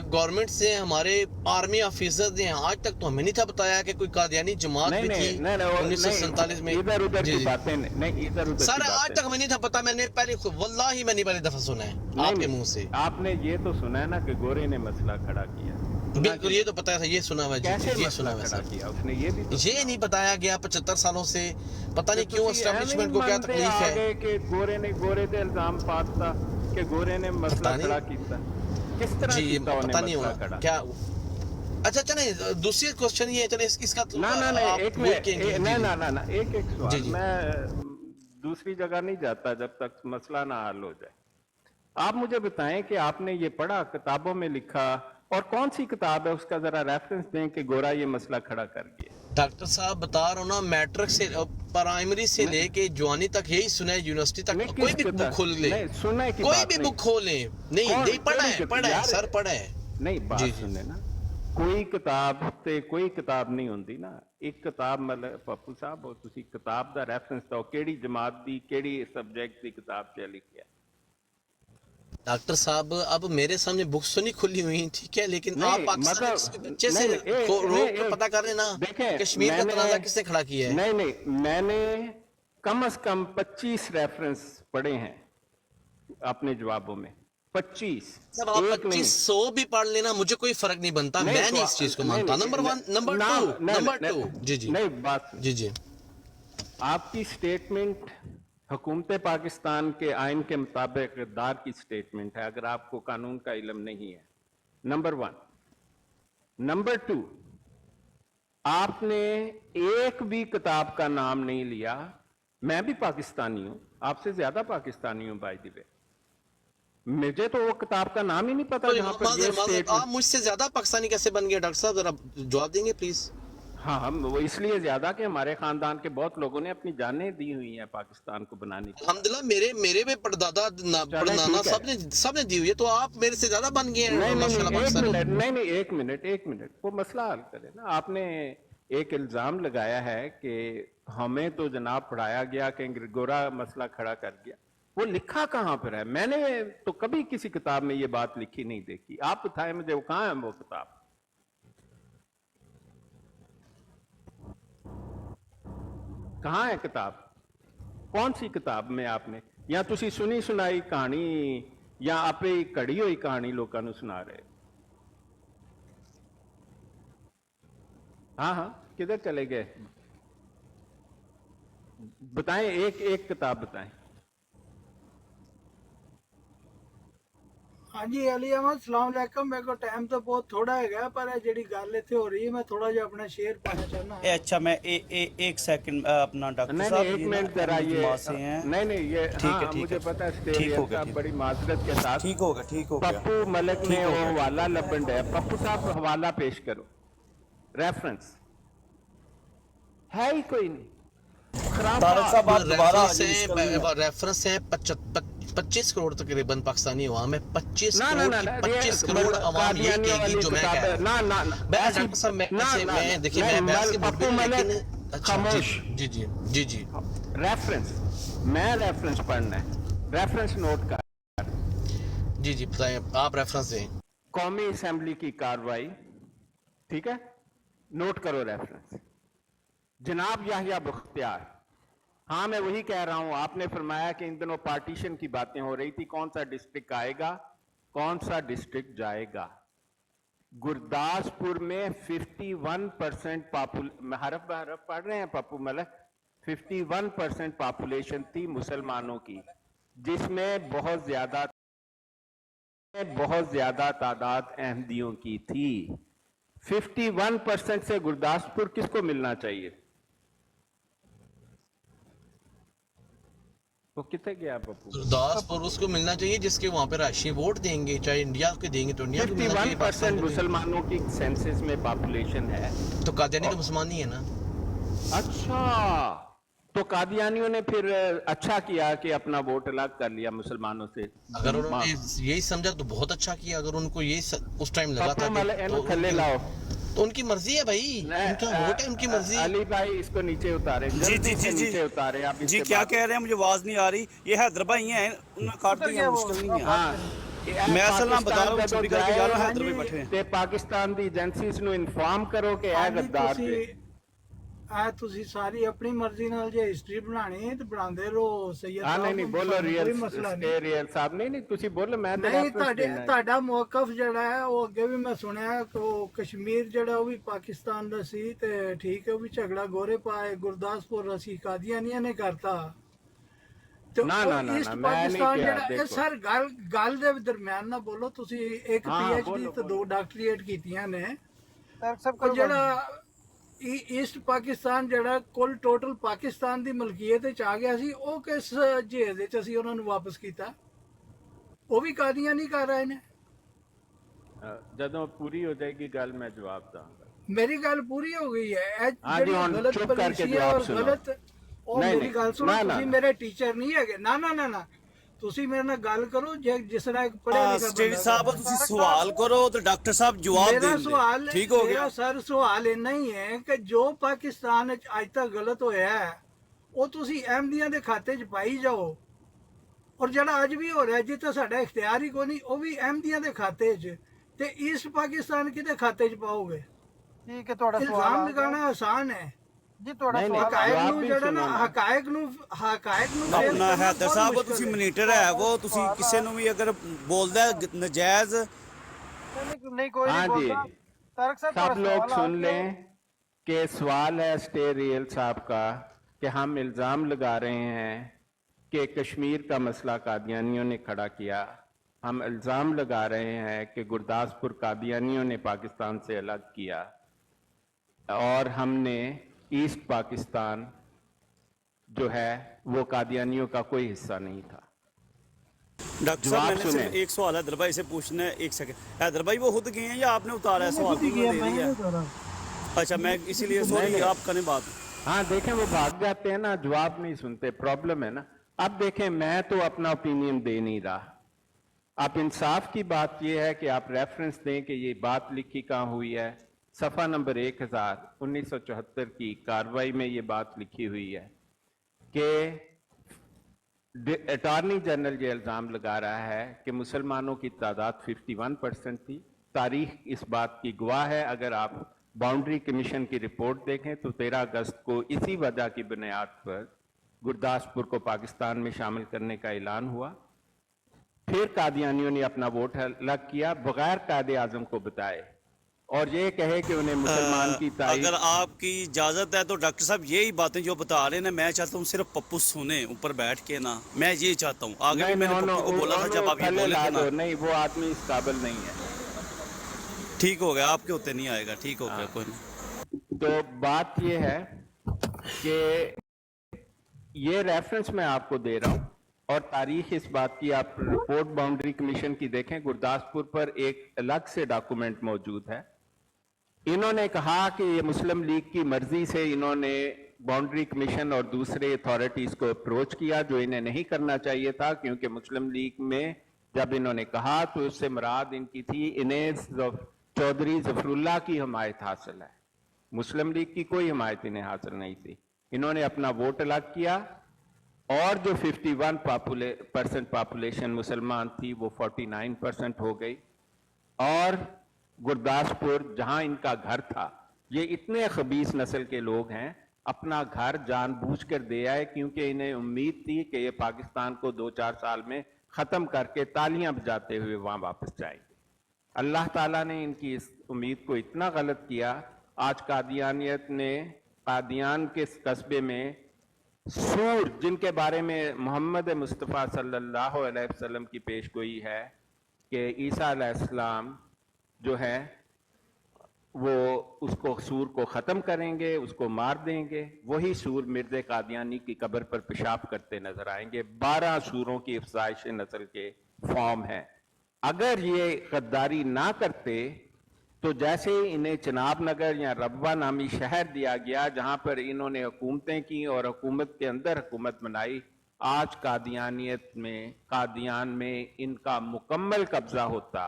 गवर्नमेंट से, हमारे आर्मी ऑफिसर्स ने आज तक तो हमें नहीं था बताया कि कोई कादियानी जमात नहीं भी नहीं थी नहीं नहीं, 1947 में। इधर उधर जी की जी बातें नहीं, इधर उधर सर की आज बातें तक हमें नहीं था पता। मैंने पहले वल्लाही मैंने पहली दफा सुना है नहीं आपके नहीं, मुंह से। आपने ये तो सुना है ना कि गोरे ने मसला खड़ा किया। सुना बिल्कुल कि ये तो पता था, ये सुना हुआ है जी कैसे जी, ये सुना मसला हुआ है खड़ा सर। किया उसने, ये भी तो ये नहीं बताया गया 75 सालों से, पता नहीं क्यों ਤੁਸੀਂ एस्टेब्लिशमेंट ਐਵੇਂ को क्या ਮੰਨਦੇ तकलीफ ਆ है। ਗਏ ਕਿ ਗੋਰੇ ਤੇ ਇਲਜ਼ਾਮ ਪਾਤਾ ਕਿ ਗੋਰੇ ਨੇ ਮਸਲਾ पता ਖੜਾ नहीं ਕੀਤਾ। किस तरह जी, ਕੀਤਾ ਉਹਨੇ पता नहीं मसला होगा खड़ा। क्या। अच्छा चले दूसरी क्वेश्चन ये चले इसका तो ना ना ना आप एक वही मिनट कहेंगे। जी, ना जी। ना ना ना एक एक जी, सवाल। जी। मैं दूसरी जगह नहीं जाता जब तक मसला ना हल हो जाए। आप मुझे बताएं कि आपने ये पढ़ा, किताबों में लिखा, और कौन सी किताब है उसका जरा रेफरेंस दें कि गोरा ये मसला खड़ा कर गया। डॉक्टर साहब बता रहा हूँ ना, मैट्रिक से प्राइमरी से नहीं। लेके जवानी तक यही सुना है, यूनिवर्सिटी तक नहीं, कोई किस भी बुक किताब? खोल ले, नहीं, सुनने की कोई बात भी नहीं। बुक खोले नहीं कौन- नहीं पढ़ा केड़ी है, किताब? पढ़ा है यार, सर, पढ़ा है। नहीं जी, बात जी। सुने ना, कोई किताब ते कोई किताब नहीं होंदी ना। एक किताब मतलब पप्पू साहब हो तुसी किताब दा रेफरेंस दो, केड़ी जमात दी केड़ी सब्जेक्ट दी किताब च लिखिया। डॉक्टर साहब अब मेरे सामने बुक्स तो नहीं खुली हुई, ठीक है, लेकिन आप नहीं पाकिस्तान मतलब के बच्चे से नहीं, रोक के पता कर लेना देखें कश्मीर का तनाजा किसने खड़ा किया है। नहीं नहीं, मैंने कम से कम 25 रेफरेंस पढ़े हैं अपने जवाबों में। 25 जब आप एक नहीं। 2500 भी पढ़ लेना मुझे कोई फर्क नहीं बनता, नहीं, मैं तो नहीं इस चीज को नहीं, मानता। नहीं, नंबर वन, नंबर ना- टू, नहीं, नंबर नहीं, टू। जी जी नहीं बात सुन। जी जी। आपकी स्टेटमेंट हुकूमत पाकिस्तान के आइन के मुताबिक इक़्तिदार की स्टेटमेंट है, अगर आपको कानून का इल्म नहीं है। Number one. नंबर टू, आपने एक भी किताब का नाम नहीं लिया। मैं भी पाकिस्तानी हूं, आपसे ज्यादा पाकिस्तानी हूं बाय द वे। मुझे तो वो किताब का नाम ही नहीं पता तो जहां पर ये माजर, आप स्टेटमेंट। मुझसे ज्यादा पाकिस्तानी कैसे बन गए डॉक्टर साहब, जरा जवाब देंगे प्लीज। हाँ हम वो इसलिए ज्यादा कि हमारे खानदान के बहुत लोगों ने अपनी जानें दी हुई हैं पाकिस्तान को बनाने की। अल्हम्दुलिल्लाह मेरे भी परदादा परनाना ठीक है। सबने दी हुई है, तो आप मेरे से ज्यादा बन गए हैं नहीं माशाल्लाह नहीं एक पाकिस्तानी। मिनट, नहीं नहीं एक मिनट वो मसला हल करें ना। आपने एक इल्जाम लगाया है कि हमें तो जनाब पढ़ाया गया कि गोरा मसला खड़ा कर गया। वो लिखा कहाँ पर है? मैंने तो कभी किसी किताब में ये बात लिखी नहीं देखी। आप बताएं मुझे वो कहाँ है वो किताब। कहाँ है किताब? कौन सी किताब में आपने, या तुसी सुनी सुनाई कहानी या आपे घड़ी हुई कहानी लोगों को सुना रहे? हाँ हाँ किधर चले गए? बताएं, एक एक किताब बताएं। ਹਾਂਜੀ ਅਲੀ ਅਹਿਮਦ ਸਲਾਮ ਅਲੈਕਮ ਮੇਰੇ ਕੋਲ ਟਾਈਮ ਤਾਂ ਬਹੁਤ ਥੋੜਾ ਹੈਗਾ ਪਰ ਇਹ ਜਿਹੜੀ ਗੱਲ ਇੱਥੇ ਹੋ ਰਹੀ ਹੈ मैं थोड़ा ਜਿਹਾ अपना शेयर पाना चाहना ए, अच्छा मैं एक सेकंड अपना डॉक्टर नहीं साहब नहीं, एक ये ना मिनट जरा अहमद ये जमात से हैं। नहीं नहीं ये ठीक है, हाँ ठीक मुझे है। पता है ठीक स्टेरियर हो गया, साहब ठीक। बड़ी माजरत के साथ ठीक होगा, ठीक हो गया। पप्पू मलिक ने ठीक हो वो गया। हवाला लबंड है। पप्पू साहब हवाला पेश करो, रेफरेंस है ही कोई नहीं। तारक साहब आप दोबारा आ जाइए, इसका नहीं- रेफरेंस है 25 करोड़ तकरीबन पाकिस्तानी अवाम है। 25 ना ना करोड़ ना की ना, 25 ये करोड़ अवाम ये कादियानी कहेगी वाली जो मैं कह किताबें- रहा हूं। ना ना ना, मैं ऐसी- डॉक्टर साहब मैं ना, ऐसे ना, मैं देखिए नहीं, मैं बहस के मूड पप्पू में मलिक लेकिन अच्छा खामोश। जी जी जी जी रेफरेंस, मैं रेफरेंस पढ़ना है, रेफरेंस नोट कर। जी जी बताएं आप रेफरेंस दें। कौमी असेंबली की कार्रवाई, ठीक है, नोट करो रेफरेंस। जनाब याहिया बख्तियार, हाँ मैं वही कह रहा हूं, आपने फरमाया कि इन दिनों पार्टीशन की बातें हो रही थी, कौन सा डिस्ट्रिक्ट आएगा कौन सा डिस्ट्रिक्ट जाएगा। गुरदासपुर में 51% हरफ बहरफ पढ़ रहे हैं पप्पू मलिक, 51% पॉपुलेशन थी मुसलमानों की, जिसमें बहुत ज्यादा तादाद अहमदियों की थी। 51% से गुरदासपुर किसको मिलना चाहिए? वो कितने गया पप्पू? गुरदासपुर उसको मिलना चाहिए जिसके वहाँ पे राशि वोट देंगे, चाहे इंडिया के देंगे तो इंडिया को मिलना चाहिए, 51% पाकिस्तान को देंगे। मुसलमानों की सेंसस में पॉपुलेशन है। तो कादियानी तो मुसलमान ही है ना। अच्छा, तो कादियानियों ने फिर अच्छा किया कि अपना वोट अलग कर लिया मुसलमानों से। अगर उन्होंने यही समझा तो बहुत अच्छा किया। अगर उनको यही उस टाइम लगा था तो थल्ले लाओ, तो उनकी मर्जी है भाई, उनका वोट है, उनकी मर्जी। अली भाई इसको नीचे उतारे, जी जल्दी जी से जी नीचे उतारे आप। जी इसके क्या बाद- कह रहे हैं, मुझे आवाज नहीं आ रही। ये हैदर भाई हैं, उन्हें काट उतर दिया, गया वो, मुश्किल नहीं है। हाँ मैं असल नाम बता रहा हूँ, पाकिस्तान छुट्टी करके जा रहा हूँ, जाए, हैदर भाई बैठे हैं। ਤੇ ਪਾਕਿਸਤਾਨ ਦੀ ਏਜੰਸੀਜ਼ ਨੂੰ ਇਨਫਾਰਮ ਕਰੋ ਕਿ ਇਹ ਹਾਂਜੀ ਗੱਦਾਰ ਤੁਸੀਂ ਜੇ। ਤੁਸੀਂ ਸਾਰੀ ਆਪਣੀ ਮਰਜ਼ੀ ਨਾਲ ਜੇ ਹਿਸਟਰੀ ਬਣਾਣੀ ਹੈ ਤੇ ਬਣਾਉਂਦੇ ਰਹੋ ਸੈयद ਹਾਂ ਨਹੀਂ ਨਹੀਂ ਬੋਲੋ ਰੀਅਲ ਕੋਈ ਮਸਲਾ ਨਹੀਂ ਰੀਅਲ ਸਾਹਿਬ, ਨਹੀਂ ਨਹੀਂ ਤੁਸੀਂ ਬੋਲੋ, ਮੈਂ ਤਾਂ ਨਹੀਂ reference ਦੇਣਾ ਹੈ। ਤੁਹਾਡਾ ਮੌਕਫ ਜਿਹੜਾ ਹੈ ਉਹ ਅੱਗੇ ਵੀ ਮੈਂ ਸੁਣਿਆ ਕਿ ਉਹ ਕਸ਼ਮੀਰ ਜਿਹੜਾ ਉਹ ਵੀ ਪਾਕਿਸਤਾਨ ਦਾ ਸੀ ਤੇ ਠੀਕ ਹੈ ਉਹ ਵੀ ਝਗੜਾ ਗੋਰੇ ਪਾਏ ਗੁਰਦਾਸਪੁਰ ਅਸੀਂ ਕਾਦੀਆਨੀਆਂ ਨੇ ਕਰਤਾ ਤੇ ਨਾ, ਨਾ, ਨਾ, ਈਸਟ ਨਾ, ਮੈਂ ਨਹੀਂ ਪਾਕਿਸਤਾਨ ਕਿਹਾ, ਜਿਹੜਾ ਇਹ ਦੇਖੋ। ਸਰ ਗੱਲ ਦੇ ਦਰਮਿਆਨ ਨਾ ਬੋਲੋ ਤੁਸੀਂ। ਇੱਕ ਹਾਂ, PhD ਬੋਲੋ, ਤੇ 2 ਡਾਕਟਰੀਏਟ ਕੀਤੀਆਂ ਨੇ। तारक साहब ਉਹ करो ਜਿਹੜਾ ਈਸਟ ਪਾਕਿਸਤਾਨ ਜਿਹੜਾ ਕੁੱਲ ਟੋਟਲ ਪਾਕਿਸਤਾਨ ਦੀ ਮਲਕੀਅਤ ਵਿੱਚ ਆ ਗਿਆ ਸੀ, ਉਹ ਕਿਸ ਜਹੇਜ਼ ਵਿੱਚ ਅਸੀਂ ਉਹਨਾਂ ਨੂੰ ਵਾਪਸ ਕੀਤਾ? ਉਹ ਵੀ ਕਾਦੀਆਂ ਨਹੀਂ ਕਰ ਰਹੇ ਨੇ। ਜਦੋਂ ਪੂਰੀ ਹੋ ਜਾਏਗੀ ਗੱਲ ਮੈਂ ਜਵਾਬ ਦਾਂਗਾ। ਮੇਰੀ ਗੱਲ ਪੂਰੀ ਹੋ ਗਈ ਹੈ। ਇਹ ਹਾਂ ਜੀ, ਜਿਹੜੀ ਹੁਣ ਗਲਤ ਚੁੱਪ ਕਰਕੇ ਪਾਲਿਸੀ ਹੈ ਜਵਾਬ ਔਰ ਸੁਣੋ। ਗਲਤ ਉਹ ਨਹੀਂ, ਮੇਰੀ ਨਹੀਂ, ਗੱਲ ਸੁਣੋ। ਨਾ, ਨਾ, ਤੁਸੀਂ ਨਾ। ਮੇਰੇ ਟੀਚਰ ਨਹੀਂ ਹੈਗੇ। ਨਾ ਨਾ ਨਾ ਨਾ, ਤੁਸੀਂ ਮੇਰੇ ਨਾਲ ਗੱਲ ਕਰੋ ਜਿਸ ਤਰ੍ਹਾਂ ਇੱਕ ਪੜ੍ਹਿਆ ਲਿਖਿਆ ਸਟੇਜ ਬੰਦਾ ਸਾਹਿਬ ਕਰਦਾ। ਤੁਸੀਂ ਸਵਾਲ ਕਰੋ ਤੇ ਡਾਕਟਰ ਸਾਹਿਬ ਜਵਾਬ ਮੇਰਾ ਦੇਣਗੇ। ਸਵਾਲ ਠੀਕ ਹੋ ਮੇਰਾ ਗਿਆ। ਸਰ ਸਵਾਲ ਇੰਨਾ ਹੀ ਹੈ ਕਿ ਜੋ ਪਾਕਿਸਤਾਨ ਵਿੱਚ ਅੱਜ ਤੱਕ ਗਲਤ ਹੋਇਆ ਹੈ ਉਹ ਤੁਸੀਂ ਅਹਿਮਦੀਆਂ ਦੇ ਖਾਤੇ 'ਚ ਪਾਈ ਜਾਓ, ਔਰ ਜਿਹੜਾ ਅੱਜ ਵੀ ਹੋ ਰਿਹਾ ਜਿੱਥੇ ਸਾਡਾ ਇਖਤਿਆਰ ਹੀ ਕੋਈ ਨਹੀਂ ਉਹ ਵੀ ਅਹਿਮਦੀਆਂ ਦੇ ਖਾਤੇ 'ਚ, ਤੇ ਈਸਟ ਪਾਕਿਸਤਾਨ ਕਿਹਦੇ ਖਾਤੇ 'ਚ ਪਾਓਗੇ? ठीक है थोड़ा सवाल ਇਲਜ਼ਾਮ आ गया। ਲਗਾਉਣਾ ਆਸਾਨ ਹੈ। जी थोड़ा नहीं, सवाल नहीं, आ गया। ਹਕਾਇਕ ਜਵਾਬ ਨੂੰ ਵੀ ਜਿਹੜਾ ਨਾ ਸੁਣੋ ਨਾ। ਹਕਾਇਕ ਨੂੰ face ਆਪਣਾ ਕਰਨਾ ਹੈਦਰ ਬਹੁਤ ਸਾਹਿਬ ਮੁਸ਼ਕਿਲ ਤੁਸੀਂ ਹੈ। ਮਨੀਟਰ ਹੈ ਉਹ ਤੁਸੀਂ ਕਿਸੇ ਨੂੰ ਵੀ ਅਗਰ ਬੋਲਦਾ ਹੈ ਨਜਾਇਜ਼ नहीं कोई हाँ नहीं जी, बोलता। तारक साहब सब थोड़ा लोग सवाल आ सुन गया। लें कि सवाल है स्टे रियल साहब का कि हम इल्ज़ाम लगा रहे हैं कि कश्मीर का मसला कादियानियों ने खड़ा किया। हम इल्ज़ाम लगा रहे हैं कि गुरदासपुर कादियानियों ने पाकिस्तान से अलग किया और हमने ईस्ट पाकिस्तान जो है वो कादियानियों का कोई हिस्सा नहीं था। डॉक्टर जवाब साहब मैंने सुने। सिर्फ एक सवाल हैदर भाई से पूछना है, एक सेकंड। हैदर भाई वो खुद गए हैं या आपने उतारा है सवाल खुद ही को गया, दे मैंने दिया? नहीं उतारा। अच्छा मैं इसीलिए सॉरी आप करें बात। हाँ देखें वो भाग जाते हैं ना, जवाब नहीं सुनते, प्रॉब्लम है ना। अब देखें मैं तो अपना ओपिनियन दे नहीं रहा। आप इंसाफ की बात यह है कि आप रेफरेंस दें कि ये बात लिखी कहाँ हुई है। सफ़ा नंबर 1000 1974 की कार्रवाई में ये बात लिखी हुई है कि अटॉर्नी जनरल ये इल्ज़ाम लगा रहा है कि मुसलमानों की तादाद 51% थी। तारीख इस बात की गवाह है। अगर आप बाउंड्री कमीशन की रिपोर्ट देखें तो 13 अगस्त को इसी वजह की बुनियाद पर गुरदासपुर को पाकिस्तान में शामिल करने का ऐलान हुआ। फिर कादियानियों ने अपना वोट अलग किया बगैर कायदे आजम को बताए اور یہ کہے کہ انہیں مسلمان کی تائید. اگر آپ کی اجازت ہے تو ڈاکٹر صاحب یہی باتیں جو بتا رہے ہیں میں چاہتا ہوں صرف پپو سنیں اوپر بیٹھ کے نا, میں یہ چاہتا ہوں. آگے بھی میں نے پپو کو بولا تھا جب آپ یہ بولے تھے نا, نہیں وہ آدمی اس قابل نہیں ہے. ٹھیک ہو گیا, آپ کے ہوتے نہیں آئے گا, ٹھیک ہو گیا, کوئی نہیں. تو بات یہ ہے کہ یہ ریفرنس میں آپ کو دے رہا ہوں, اور تاریخ اس بات کی آپ رپورٹ باؤنڈری کمیشن کی دیکھیں, گرداسپور پر ایک الگ سے ڈاکومنٹ موجود ہے. انہوں نے کہا کہ یہ مسلم لیگ کی مرضی سے انہوں نے باؤنڈری کمیشن اور دوسرے اتھارٹیز کو اپروچ کیا, جو انہیں نہیں کرنا چاہیے تھا, کیونکہ مسلم لیگ میں جب انہوں نے کہا تو اس سے مراد ان کی تھی انہیں چودھری ظفر اللہ کی حمایت حاصل ہے. مسلم لیگ کی کوئی حمایت انہیں حاصل نہیں تھی. انہوں نے اپنا ووٹ الگ کیا, اور جو 51% پاپولیشن مسلمان تھی وہ 49% ہو گئی. اور گرداسپور جہاں ان کا گھر تھا, یہ اتنے خبیث نسل کے لوگ ہیں, اپنا گھر جان بوجھ کر دے آئے, کیونکہ انہیں امید تھی کہ یہ پاکستان کو 2-4 سال میں ختم کر کے تالیاں بجاتے ہوئے وہاں واپس جائیں گے. اللہ تعالیٰ نے ان کی اس امید کو اتنا غلط کیا, آج قادیانیت نے قادیان کے قصبے میں سور, جن کے بارے میں محمد مصطفیٰ صلی اللہ علیہ وسلم کی پیش گوئی ہے کہ عیسیٰ علیہ السلام جو ہے وہ اس کو سور کو ختم کریں گے, اس کو مار دیں گے, وہی سور مرزا قادیانی کی قبر پر پیشاب کرتے نظر آئیں گے. 12 سوروں کی افزائش نسل کے فارم ہے. اگر یہ غداری نہ کرتے تو جیسے انہیں چناب نگر یا ربوہ نامی شہر دیا گیا جہاں پر انہوں نے حکومتیں کی اور حکومت کے اندر حکومت بنائی, آج قادیانیت میں, قادیان میں ان کا مکمل قبضہ ہوتا,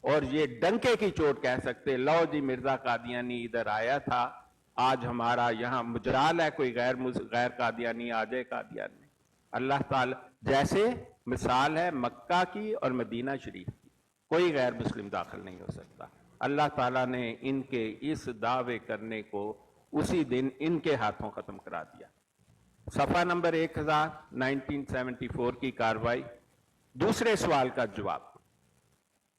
اور یہ ڈنکے کی چوٹ کہہ سکتے لو جی مرزا قادیانی ادھر آیا تھا, آج ہمارا یہاں مجرال ہے کوئی غیر قادیانی آ جائے قادیان میں. اللہ تعالی جیسے مثال ہے مکہ کی اور مدینہ شریف کی, کوئی غیر مسلم داخل نہیں ہو سکتا. اللہ تعالیٰ نے ان کے اس دعوے کرنے کو اسی دن ان کے ہاتھوں ختم کرا دیا. صفحہ نمبر 1000 1974 کی کاروائی. دوسرے سوال کا جواب,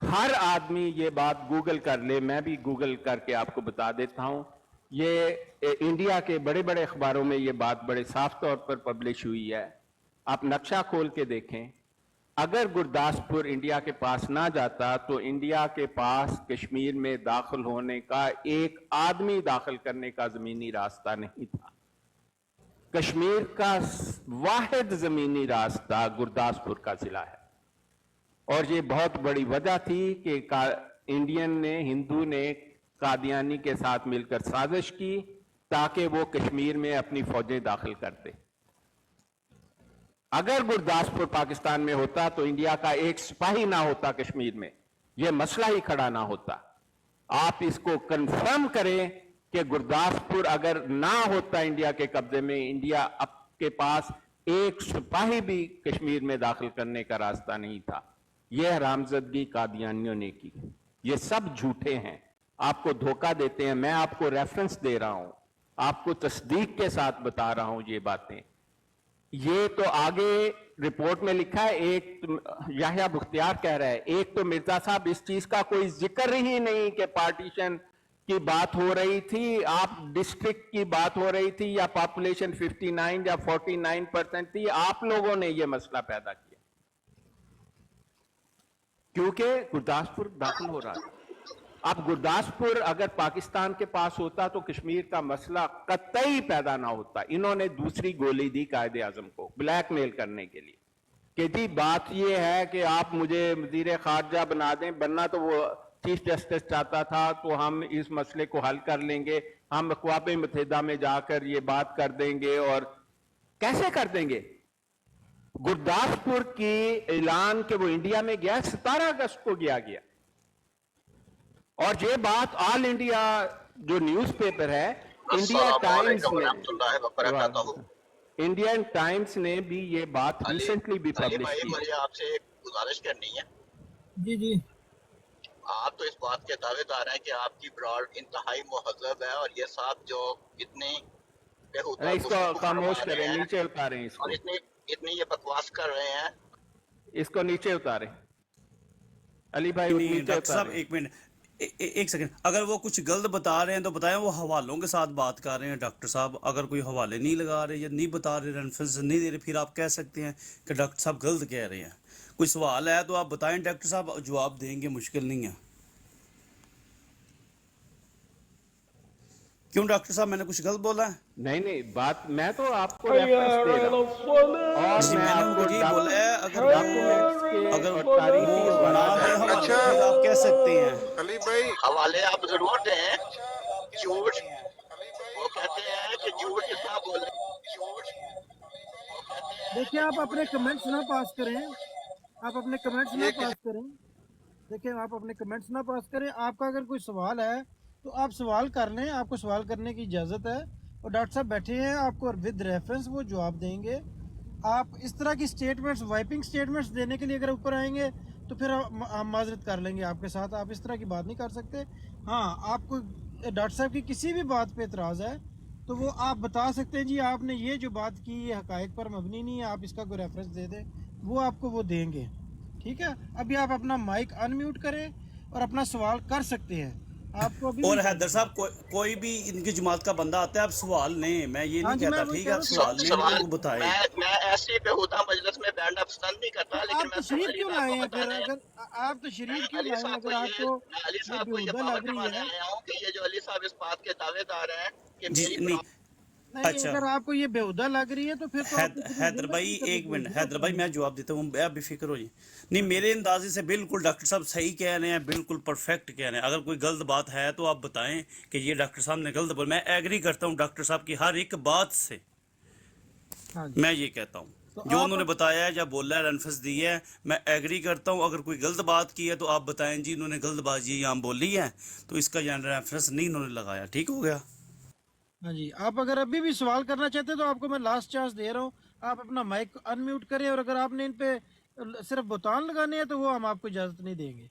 ہر آدمی یہ بات گوگل کر لے, میں بھی گوگل کر کے آپ کو بتا دیتا ہوں, یہ انڈیا کے بڑے بڑے اخباروں میں یہ بات بڑے صاف طور پر پبلش ہوئی ہے. آپ نقشہ کھول کے دیکھیں, اگر گرداسپور انڈیا کے پاس نہ جاتا تو انڈیا کے پاس کشمیر میں داخل ہونے کا ایک آدمی داخل کرنے کا زمینی راستہ نہیں تھا. کشمیر کا واحد زمینی راستہ گرداسپور کا ضلع ہے, اور یہ بہت بڑی وجہ تھی کہ انڈین نے, ہندو نے قادیانی کے ساتھ مل کر سازش کی تاکہ وہ کشمیر میں اپنی فوجیں داخل کرتے. اگر گرداسپور پاکستان میں ہوتا تو انڈیا کا ایک سپاہی نہ ہوتا کشمیر میں, یہ مسئلہ ہی کھڑا نہ ہوتا. آپ اس کو کنفرم کریں کہ گرداسپور اگر نہ ہوتا انڈیا کے قبضے میں, انڈیا اب کے پاس ایک سپاہی بھی کشمیر میں داخل کرنے کا راستہ نہیں تھا. یہ حرامزدگی قادیانیوں نے کی. یہ سب جھوٹے ہیں, آپ کو دھوکہ دیتے ہیں. میں آپ کو ریفرنس دے رہا ہوں, آپ کو تصدیق کے ساتھ بتا رہا ہوں یہ باتیں. یہ تو آگے رپورٹ میں لکھا ہے, ایک یحییٰ بختیار کہہ رہا ہے, ایک تو مرزا صاحب اس چیز کا کوئی ذکر ہی نہیں کہ پارٹیشن کی بات ہو رہی تھی, آپ ڈسٹرکٹ کی بات ہو رہی تھی, یا پاپولیشن 59 یا 49% تھی. آپ لوگوں نے یہ مسئلہ پیدا کیا کیونکہ گرداسپور داخل ہو رہا تھا. اب گرداسپور اگر پاکستان کے پاس ہوتا تو کشمیر کا مسئلہ قطعی پیدا نہ ہوتا. انہوں نے دوسری گولی دی قائد اعظم کو بلیک میل کرنے کے لیے کہ جی بات یہ ہے کہ آپ مجھے وزیر خارجہ بنا دیں, بننا تو وہ چیف جسٹس چاہتا تھا, تو ہم اس مسئلے کو حل کر لیں گے, ہم اقوام متحدہ میں جا کر یہ بات کر دیں گے. اور کیسے کر دیں گے؟ گرداسپور کی اعلان کہ وہ انڈیا میں گیا 17 اگست کو گیا, اور یہ بات آل انڈیا جو نیوز پیپر ہے, انڈین ٹائمز نے بھی یہ بات ریسنٹلی بھی پبلش کی. مجھے آپ سے ایک گزارش کرنی ہے. جی جی, آپ تو اس بات کے دعوے دار ہیں کہ آپ کی براڈ انتہائی مہذب ہے, اور یہ صاحب جو اتنے اس کو خاموش کریں, نیچے اتاریں اس کو, اور اتنی یہ بکواس کر رہے ہیں, اس کو نیچے اتاریں. علی بھائی نیچے ڈاکٹر صاحب اتاریں. ایک منٹ, ایک سیکنڈ، اگر وہ کچھ غلط بتا رہے ہیں تو بتائیں، وہ حوالوں کے ساتھ بات کر رہے ہیں ڈاکٹر صاحب، اگر کوئی حوالے نہیں لگا رہے یا نہیں بتا رہے، ریفرنس نہیں دے رہے، پھر آپ کہہ سکتے ہیں کہ ڈاکٹر صاحب غلط کہہ رہے ہیں. کوئی سوال ہے تو آپ بتائیں ڈاکٹر صاحب، جواب دیں گے، مشکل نہیں ہے. کیوں ڈاکٹر صاحب، میں نے کچھ غلط بولا ہے؟ نہیں بات میں تو آپ کو ریفرنس دے رہا ہوں اور جی میں میں نے آپ ان کو کو یہی بولا ہے، اگر ڈاکومنٹس کے اگر اور وہ تاریخی نہ حوالات دے حوالے اچھا تو پھر آپ کہہ سکتے ہیں. علی بھائی حوالے آپ ضرور دیں. جھوٹ وہ کہتے ہیں کہ جھوٹ کتنا بولے. دیکھیں آپ اپنے کمنٹس نہ پاس کریں، آپ اپنے کمنٹس نہ یہ کسی پاس کریں. دیکھیں آپ اپنے کمنٹس نہ پاس کریں. آپ کا اگر کوئی سوال ہے تو آپ سوال کر لیں، آپ کو سوال کرنے کی اجازت ہے. اور ڈاکٹر صاحب بیٹھے ہیں، آپ کو ود ریفرنس وہ جواب دیں گے. آپ اس طرح کی سٹیٹمنٹس، وائپنگ سٹیٹمنٹس دینے کے لیے اگر اوپر آئیں گے تو پھر ہم معذرت کر لیں گے آپ کے ساتھ. آپ اس طرح کی بات نہیں کر سکتے. ہاں، آپ کو ڈاکٹر صاحب کی کسی بھی بات پہ اعتراض ہے تو وہ آپ بتا سکتے ہیں، جی آپ نے یہ جو بات کی یہ حقائق پر مبنی نہیں ہے، آپ اس کا کوئی ریفرنس دے دیں، وہ آپ کو وہ دیں گے. ٹھیک ہے، ابھی آپ اپنا مائک ان میوٹ کریں اور اپنا سوال کر سکتے ہیں. آپ کو ابھی بھی اور اجازت حیدر ہے. صاحب، کوئی بھی ان کی جماعت کا بندہ آتا ہے، آپ سوال لیں، میں یہ ہاں نہیں جی، میں کہتا، وہی ٹھیک کہہ ہے، رہا آپ ہوں سوال لیں، سوال لوگوں کو بتائیں. میں ایسے بےہودہ مجلس میں بیٹھنا پسند نہیں کرتا، تو لیکن آپ میں تشریف علی کیوں صاحب لائے کو ہیں پھر؟ بتانے اگر آپ میں تشریف کیوں علی لائے ہیں صاحب کو اگر آپ کو میں علی یہ صاحب کو یہ بیہودہ پاور لگ رہی کروانے ہے؟ آیا ہوں کہ یہ جو علی صاحب اس بات کے دعوے دار ہیں کہ جی میری نہیں، نہیں، اچھا اگر آپ کو یہ بیہودہ لگ رہی ہے تو پھر تو آپ کو خود حیدر ذمت بھائی، نہیں کرنی ایک چاہیے منٹ، نا حیدر اس بھائی میں. میں جواب دیتا ہوں، آپ بے فکر ہو جائیں. نہیں، میرے اندازے سے بالکل ڈاکٹر صاحب صحیح کہہ رہے ہیں، بالکل پرفیکٹ کہہ رہے ہیں. اگر کوئی غلط بات ہے تو آپ بتائیں کہ یہ ڈاکٹر صاحب نے غلط بولا. میں ایگری کرتا ہوں ڈاکٹر صاحب کی ہر ایک بات سے، ہاں جی، میں یہ کہتا ہوں تو جو آپ انہوں نے بتایا ہے یا بولا ہے، ریفرنس دی ہے، میں ایگری کرتا ہوں. اگر کوئی غلط بات کی ہے تو آپ بتائیں جی انہوں نے غلط بات یہ یہاں بولی ہے، تو اس کا یہاں ریفرنس نہیں انہوں نے لگایا. ٹھیک ہو گیا؟ ہاں جی، آپ اگر ابھی بھی سوال کرنا چاہتے ہیں تو آپ کو میں لاسٹ چانس دے رہا ہوں. آپ اپنا مائک ان میوٹ کریں، اور اگر آپ نے ان پہ صرف بوتان لگانے ہیں تو وہ ہم آپ کو اجازت نہیں دیں گے.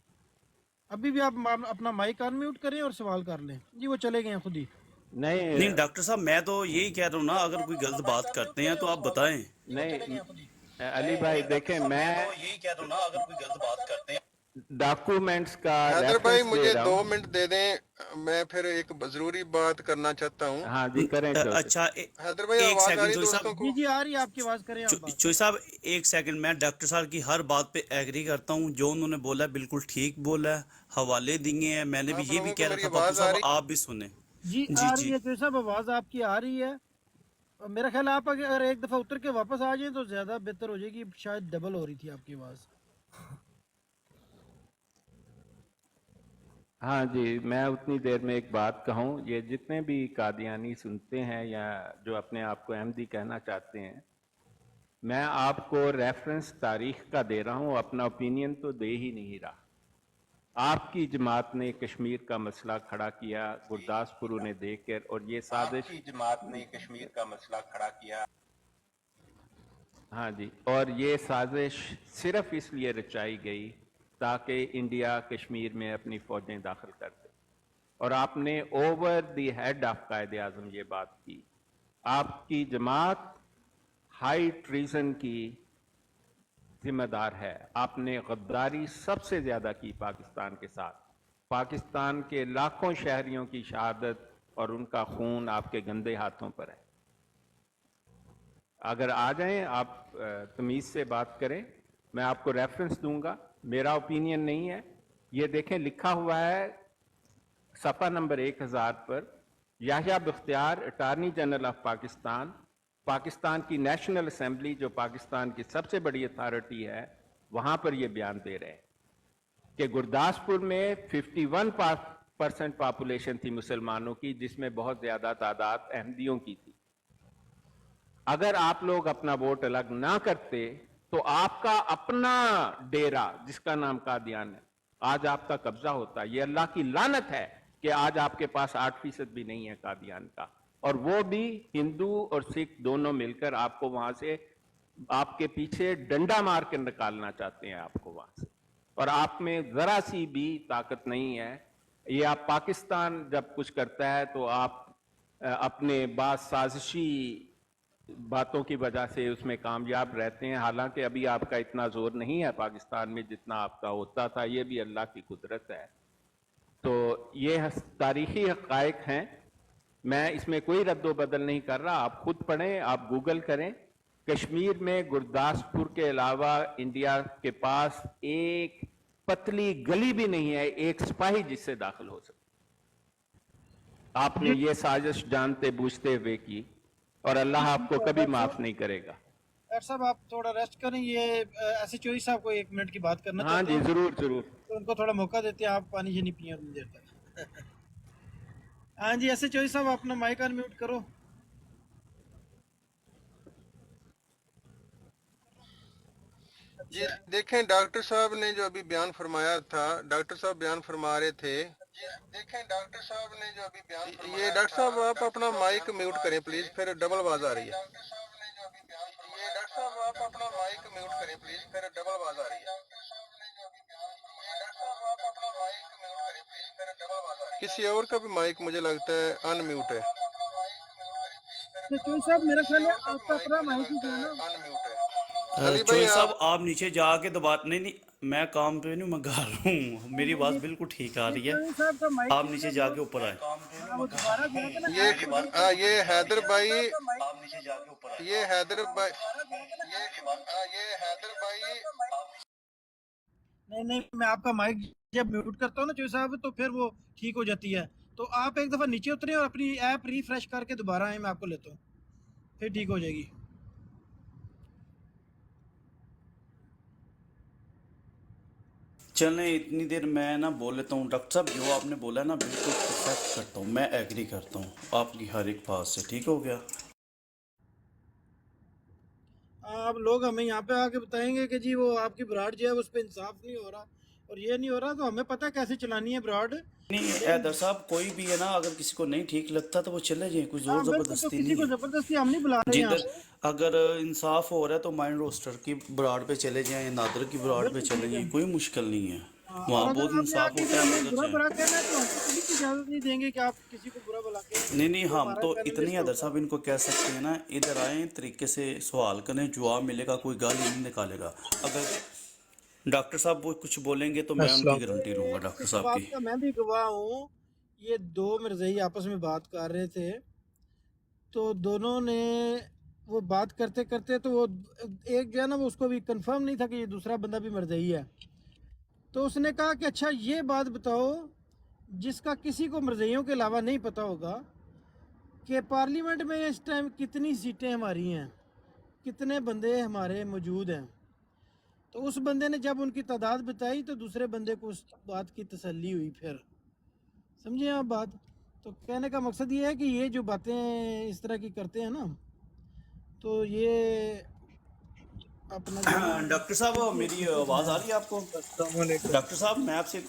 ابھی بھی آپ اپنا مائک ان میوٹ کریں اور سوال کر لیں. جی وہ چلے گئے ہیں خود ہی. نہیں ڈاکٹر صاحب، میں تو یہی کہہ رہا ہوں نا، اگر کوئی غلط بات کرتے ہیں تو آپ بتائیں. نہیں علی بھائی دیکھیں، میں تو یہی کہہ رہا ہوں نا، اگر کوئی غلط بات کرتے ہیں. ڈاکومنٹس کا حیدر بھائی ریفرنس دے مجھے رہا 2 ہوں. منٹ دے دیں، میں پھر ایک ضروری بات کرنا چاہتا ہوں. ہاں جی، کریں چوہدری. اچھا، حیدر بھائی ایک آواز آ سیکنڈ رہی چوئی دوستوں صاحب، جی کو؟ جی آ رہی ہے آپ کی آواز، کریں آپ بات. چوئی صاحب ایک سیکنڈ، میں ڈاکٹر صاحب کی ہر بات پہ ایگری کرتا ہوں. جو انہوں نے بولا ہے بالکل ٹھیک بولا ہے، حوالے دیے ہیں. میں نے بھی آپ یہ بھی لوگوں کو کہہ رہا میری تھا پاپو آواز آ صاحب، رہی؟ آپ بھی سنیں. جی جی آ جی، رہی ہے صاحب، آواز آپ کی آ رہی ہے. اور میرا خیال ہے آپ اگر ایک دفعہ اتر کے واپس آ جائیں تو زیادہ بہتر ہو جائے گی. شاید ڈبل ہو رہی تھی آپ کی آواز. ہاں جی، میں اتنی دیر میں ایک بات کہوں. یہ جتنے بھی قادیانی سنتے ہیں یا جو اپنے آپ کو احمدی کہنا چاہتے ہیں، میں آپ کو ریفرنس تاریخ کا دے رہا ہوں، اپنا اوپینین تو دے ہی نہیں رہا. آپ کی جماعت نے کشمیر کا مسئلہ کھڑا کیا گرداسپور انہیں دے کر، اور یہ سازش آپ کی جماعت نے کشمیر کا مسئلہ کھڑا کیا. ہاں جی، اور یہ سازش صرف اس لیے رچائی گئی تاکہ انڈیا کشمیر میں اپنی فوجیں داخل کر دے. اور آپ نے over the head of Quaid Azam یہ بات کی. آپ کی جماعت ہائی ٹریزن کی ذمہ دار ہے. آپ نے غداری سب سے زیادہ کی پاکستان کے ساتھ. پاکستان کے لاکھوں شہریوں کی شہادت اور ان کا خون آپ کے گندے ہاتھوں پر ہے. اگر آ جائیں آپ تمیز سے بات کریں، میں آپ کو ریفرنس دوں گا، میرا اوپینین نہیں ہے. یہ دیکھیں لکھا ہوا ہے صفحہ نمبر 1000 پر، Yahya Bakhtiar attorney general of Pakistan, Pakistan کی نیشنل اسمبلی جو پاکستان کی سب سے بڑی اتھارٹی ہے، وہاں پر یہ بیان دے رہے ہیں کہ گرداسپور میں 51% پاپولیشن تھی مسلمانوں کی، جس میں بہت زیادہ تعداد احمدیوں کی تھی. اگر آپ لوگ اپنا ووٹ الگ نہ کرتے تو آپ کا اپنا ڈیرا جس کا نام قادیان ہے آج آپ کا قبضہ ہوتا. یہ اللہ کی لعنت ہے کہ آج آپ کے پاس 8% بھی نہیں ہے قادیان کا، اور وہ بھی ہندو اور سکھ دونوں مل کر آپ کو وہاں سے، آپ کے پیچھے ڈنڈا مار کے نکالنا چاہتے ہیں آپ کو وہاں سے. اور آپ میں ذرا سی بھی طاقت نہیں ہے. یہ آپ پاکستان جب کچھ کرتا ہے تو آپ اپنے بعض سازشی باتوں کی وجہ سے اس میں کامیاب رہتے ہیں. حالانکہ ابھی آپ کا اتنا زور نہیں ہے پاکستان میں جتنا آپ کا ہوتا تھا. یہ بھی اللہ کی قدرت ہے. तो ये तारीखी हक़ाइक़ हैं, मैं इसमें कोई रद्द बदल नहीं कर रहा, आप खुद पढ़ें, आप गूगल करें। कश्मीर में गुरदासपुर के अलावा इंडिया के पास एक पतली गली भी नहीं है एक सिपाही जिससे दाखिल हो सके। आपने ये साजिश जानते बूझते हुए की और अल्लाह आपको कभी माफ नहीं करेगा। डॉक्टर साहब आप थोड़ा रेस्ट करें, ये ऐसे चौधरी साहब को 1 मिनट की बात करना हाँ चाहते जी, हैं, जरूर जरूर। तो उनको थोड़ा मौका देते हैं, आप पानी नहीं पिए उतनी देर तक। हाँ जी, ऐसे चौधरी साहब अपना माइक अनम्यूट करो। जी देखें, डॉक्टर साहब ने जो अभी बयान फरमाया था, डॉक्टर साहब बयान फरमा रहे थे। देखें, डॉक्टर साहब ने जो अभी बयान फरमाया, ये डॉक्टर साहब आप अपना माइक म्यूट करें प्लीज, फिर डबल आवाज आ रही है। ये डॉक्टर साहब आप अपना माइक म्यूट करें प्लीज, फिर डबल आवाज आ रही है। किसी और का भी माइक मुझे लगता है अनम्यूट है। तो चौधरी साहब मेरा ख्याल है किसी और आपका का अपना माइक माइक मुझे ही है लगता ना। है अनम्यूट है। अली भाई चोई आप साहब आप नीचे जाके दबा नहीं नहीं, मैं काम पे नहीं, मैं घर हूँ, मेरी आवाज़ बिल्कुल ठीक आ ये रही है। चौधरी साहब का माइक आप जो है नीचे ना जाके ऊपर आए। हाँ वो दोबारा गया था ना ये आप खुद ही ये हैदर भाई, आप नीचे जाके ऊपर आए। ये हैदर भाई, ये हैदर भाई, नहीं नहीं, मैं आपका माइक जब म्यूट करता हूँ ना चौधरी साहब, तो फिर वो ठीक हो जाती है। तो आप एक दफ़ा नीचे उतरें और अपनी ऐप रिफ्रेश करके दोबारा आए, मैं आपको लेता हूँ, फिर ठीक हो जाएगी। चलें इतनी देर मैं ना बोल लेता हूँ। डॉक्टर साहब जो आपने बोला ना बिल्कुल परफेक्ट करता हूँ, मैं एग्री करता हूँ आपकी हर एक बात से। ठीक हो गया। आप लोग हमें यहाँ पे आके बताएंगे कि जी वो आपकी ब्राड जो है उस पर इंसाफ नहीं हो रहा और ये नहीं हो रहा, तो हमें पता है कैसे चलानी है ब्राड। नहीं हैदर साहब, कोई भी है ना, अगर किसी को नहीं ठीक लगता तो वो चले जाए, कोई जोर हाँ बिल्कुल, तो ज़बरदस्ती किसी नहीं को है। जबरदस्ती हम नहीं बुला रहे यहाँ जिधर पे। अगर इंसाफ हो रहा है तो माइंड रोस्टर की ब्राड पे चले जाएं, नादर की हाँ ब्राड पे बिल्कुल चले ठीक है। जाएं, कोई मुश्किल नहीं है। हाँ, और वहाँ बहुत अगर आपने इंसाफ आगे होता फिर है, आप हमें उधर बुरा जाएं। भला कहना है तो हम तो कभी की इजाजत नहीं देंगे कि आप किसी को बुरा भला कहें, नहीं नहीं, जो हम हमारा तो इतनी पैनलिस्ट हैदर होगा। साहब इनको कह सकते हैं ना, इधर आए तरीके से सवाल करें, जवाब मिलेगा, कोई गाली नहीं निकालेगा। अगर डॉक्टर साहब वो कुछ बोलेंगे तो मैं उनकी गारंटी लूँगा डॉक्टर इस साहब बात की। का मैं भी गवाह हूँ। ये दो मिर्जई आपस में बात कर रहे थे, तो दोनों ने वो बात करते करते तो वो एक जो है ना वो उसको भी कंफर्म नहीं था कि ये दूसरा बंदा भी मिर्जई है। तो उसने कहा कि अच्छा ये बात बताओ जिसका किसी को मिर्जइयों के अलावा नहीं पता होगा कि पार्लियामेंट में इस टाइम कितनी सीटें हमारी हैं, कितने बंदे हमारे मौजूद हैं। तो उस बंदे ने जब उनकी तादाद बताई तो दूसरे बंदे को उस बात की तसल्ली हुई। फिर समझे आप बात। तो कहने का मकसद ये है कि ये जो बातें इस तरह की करते हैं ना, तो ये अपना जो है डॉक्टर साहब मेरी आवाज़ आ रही है आपको? डॉक्टर साहब मैं आपसे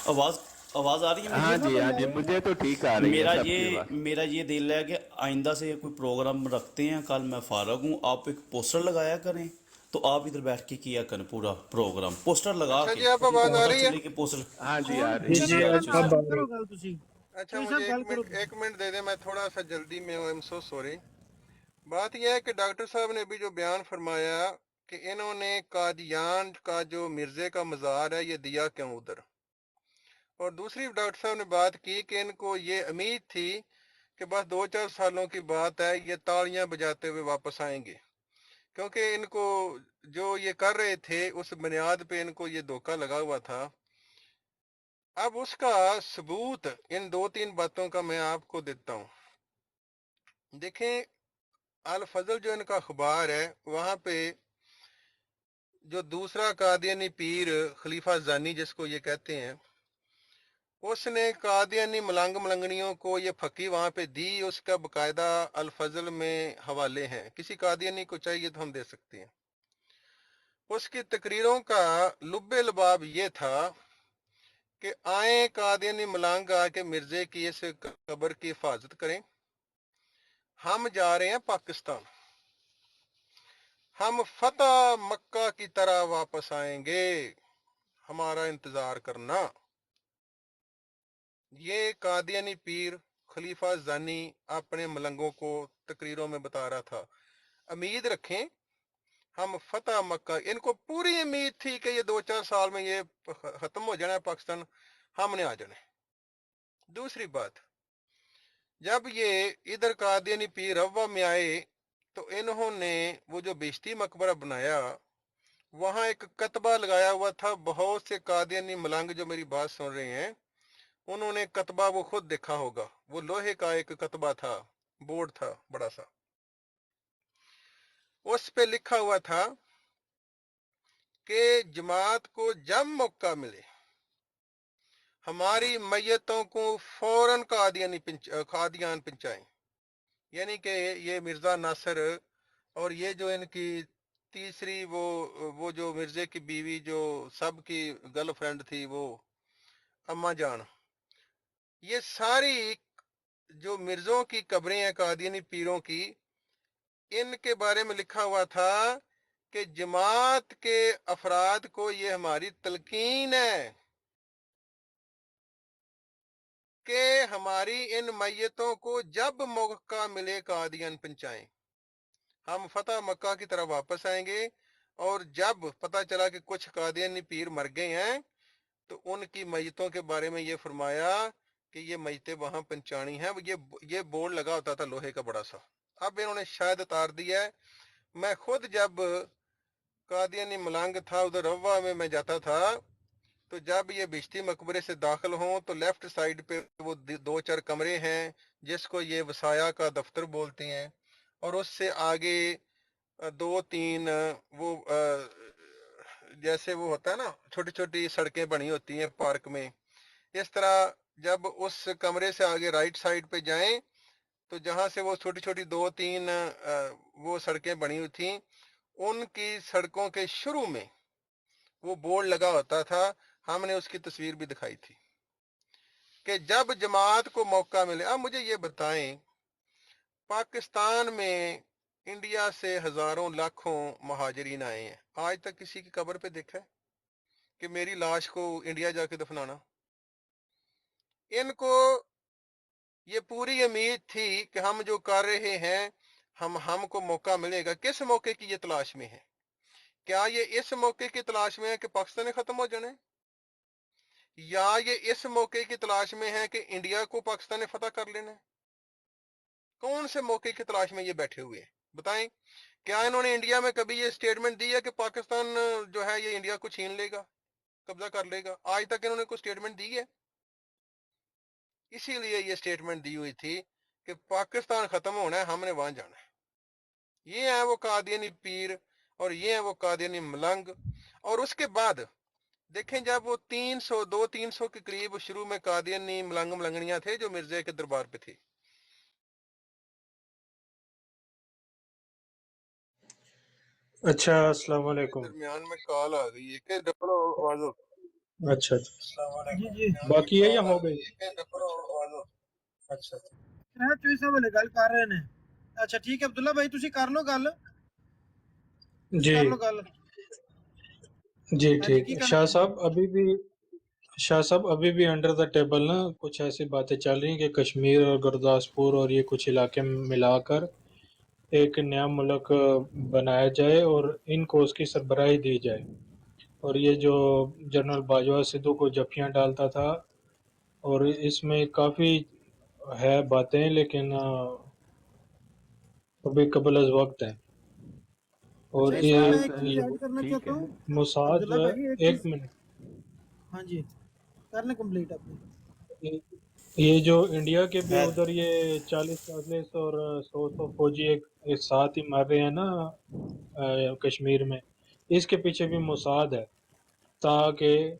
आवाज़ आवाज़ आ रही है मेरी? हाँ जी, मुझे तो ठीक आ रही मेरा है सबकी ये बात। मेरा ये दिल है कि आइंदा से कोई प्रोग्राम रखते हैं, कल मैं फारग हूँ, आप एक पोस्टर लगाया करें, तो आप इधर बैठ के किया करें पूरा प्रोग्राम, पोस्टर लगा अच्छा के, जी, आप आवाज आ पता रही है? चले कि पोस्टर। हाँ जी, आ रही जी है। जी करो गल तुसी। अच्छा कोई मुझे साहब गल करो। एक मिनट दे दे, मैं थोड़ा सा जल्दी में हूँ, आई एम सो सॉरी। बात यह है कि डॉक्टर साहब ने भी जो बयान फरमाया कि इन्होंने कादियान का जो मिर्जे का मज़ार है ये दिया क्यों उधर, और दूसरी डॉक्टर साहब ने बात की कि इनको ये उम्मीद थी कि बस 2-4 सालों की बात है, ये तालियां बजाते हुए वापस आएंगे, क्योंकि इनको जो ये कर रहे थे उस बुनियाद पे इनको ये धोखा लगा हुआ था। अब उसका सबूत इन 2-3 बातों का मैं आपको देता हूँ। देखें, अल फजल जो इनका अखबार है, वहां पे जो दूसरा कादियानी पीर खलीफा जानी जिसको ये कहते हैं, उसने कादियानी मलंग मलंगनियों को ये फकी वहां पे दी, उसका बकायदा अल फजल में हवाले हैं, किसी कादियानी को चाहिए तो हम दे सकते हैं। उसकी तकरीरों का लुब्बे लबाब ये था कि आए कादियानी मलंग आके मिर्जे की इस कब्र की हिफाजत करें, हम जा रहे हैं पाकिस्तान, हम फतह मक्का की तरह वापस आएंगे, हमारा इंतजार करना। ये कादियानी पीर खलीफा जानी अपने मलंगों को तकरीरों में बता रहा था। उम्मीद रखें, हम फतह मक्का, इनको पूरी उम्मीद थी कि ये 2-4 साल में ये खत्म हो जाना है पाकिस्तान, हमने आ जाना है। दूसरी बात, जब ये इधर कादियानी पीर रवा में आए तो इन्होंने वो जो बिश्ती मकबरा बनाया, वहां एक कतबा लगाया हुआ था। बहुत से कादियानी मलंग जो मेरी बात सुन रहे हैं, उन्होंने कतबा वो खुद देखा होगा। वो लोहे का एक कतबा था, बोर्ड था बड़ा सा, उस पे लिखा हुआ था कि जमात को जब मौका मिले हमारी मैयतों को फौरन कादियान पहुंचाएं। यानी कि ये मिर्जा नासिर और ये जो इनकी तीसरी वो जो मिर्जे की बीवी जो सबकी गर्लफ्रेंड थी, वो अम्मा जान, ये सारी जो मिर्जों की कब्रें हैं कादियानी पीरों की, इनके बारे में लिखा हुआ था कि जमात के अफराद को ये हमारी तलकीन है कि हमारी इन मैयतों को जब मौका मिले कादियान पहुंचाएं। हम फतह मक्का की तरफ वापस आएंगे और जब पता चला कि कुछ कादियानी पीर मर गए हैं तो उनकी मैयतों के बारे में ये फरमाया कि ये मैयतें वहां पहुंचानी है। ये बोर्ड लगा होता था लोहे का बड़ा सा, अब इन्होंने शायद उतार दिया है। मैं खुद जब कादियानी मलंग था उधर रवा में मैं जाता था, तो जब ये बिश्ती मकबरे से दाखिल हों तो लेफ्ट साइड पे वो 2-4 कमरे हैं जिसको ये वसाया का दफ्तर बोलते हैं, और उससे आगे 2-3 वो जैसे वो होता है ना, छोटी छोटी सड़कें बनी होती हैं पार्क में, इस तरह जब उस कमरे से आगे राइट साइड पे जाएं तो जहां से वो छोटी छोटी 2-3 वो सड़कें बनी हुई थी, उनकी सड़कों के शुरू में वो बोर्ड लगा होता था। हमने उसकी तस्वीर भी दिखाई थी कि जब जमात को मौका मिले। अब मुझे ये बताएं, पाकिस्तान में इंडिया से हजारों लाखों महाजरीन आए हैं, आज तक किसी की कब्र पे देखा है कि मेरी लाश को इंडिया जाके दफनाना? इनको ये पूरी उम्मीद थी कि हम जो कर रहे हैं हमको मौका मिलेगा। किस मौके की ये तलाश में है? क्या ये इस मौके की तलाश में है कि पाकिस्तान खत्म हो जाने, या ये इस मौके की तलाश में है कि इंडिया को पाकिस्तान ने फतह कर लेना है? कौन से मौके की तलाश में ये बैठे हुए हैं बताएं? क्या इन्होंने इंडिया में कभी ये स्टेटमेंट दी है कि पाकिस्तान जो है ये इंडिया को छीन लेगा, कब्जा कर लेगा? आज तक इन्होंने कोई स्टेटमेंट दी है? इसीलिए ये स्टेटमेंट दी हुई थी कि पाकिस्तान खत्म होना है, हमने वहां जाना है। ये है वो कादियानी पीर और ये है वो कादियानी मलंग। और उसके बाद देखें, जब वो 200-300 के करीब शुरू में कादियानी मलंग मलंगनियां थे जो मिर्जे के दरबार पे थे। अच्छा, अस्सलाम वालेकुम। दरमियान में कॉल आ गई है कि डबल आवाज हो। अच्छा जी जी बाकी है या हो गई? अच्छा है चोई साहब वाले गल कर रहे ने। अच्छा ठीक है अब्दुल्ला भाई तुसी कर लो गल, तुसी जी कर लो गल। जी हाँ जी ठीक की है। कहना चाहते? शाह साहब अभी भी अंडर द टेबल ना कुछ ऐसी बातें चल रही हैं कि कश्मीर और गुरदासपुर और ये कुछ इलाके मिलाकर एक नया मुल्क बनाया जाए और इनको उसकी सरबराही दी जाए। और ये जो जनरल बाजवा सिद्धू को जफियां डालता था, और इसमें काफ़ी है बातें, लेकिन अभी कबल अज वक्त है। और अच्छा ये इसमें मैं बात एक चीज ऐड करना ठीक चाहता है। हूँ। मोसाद अब्दुल्ला जो है, भाई एक एक चीज, मिनट, हाँ जी कर लें कंप्लीट अपनी। ये जो इंडिया के भी खैर, उधर ये 40-40 और 100 फौजी एक साथ ही मार रहे हैं ना कश्मीर में, इसके पीछे भी मोसाद है, ताकि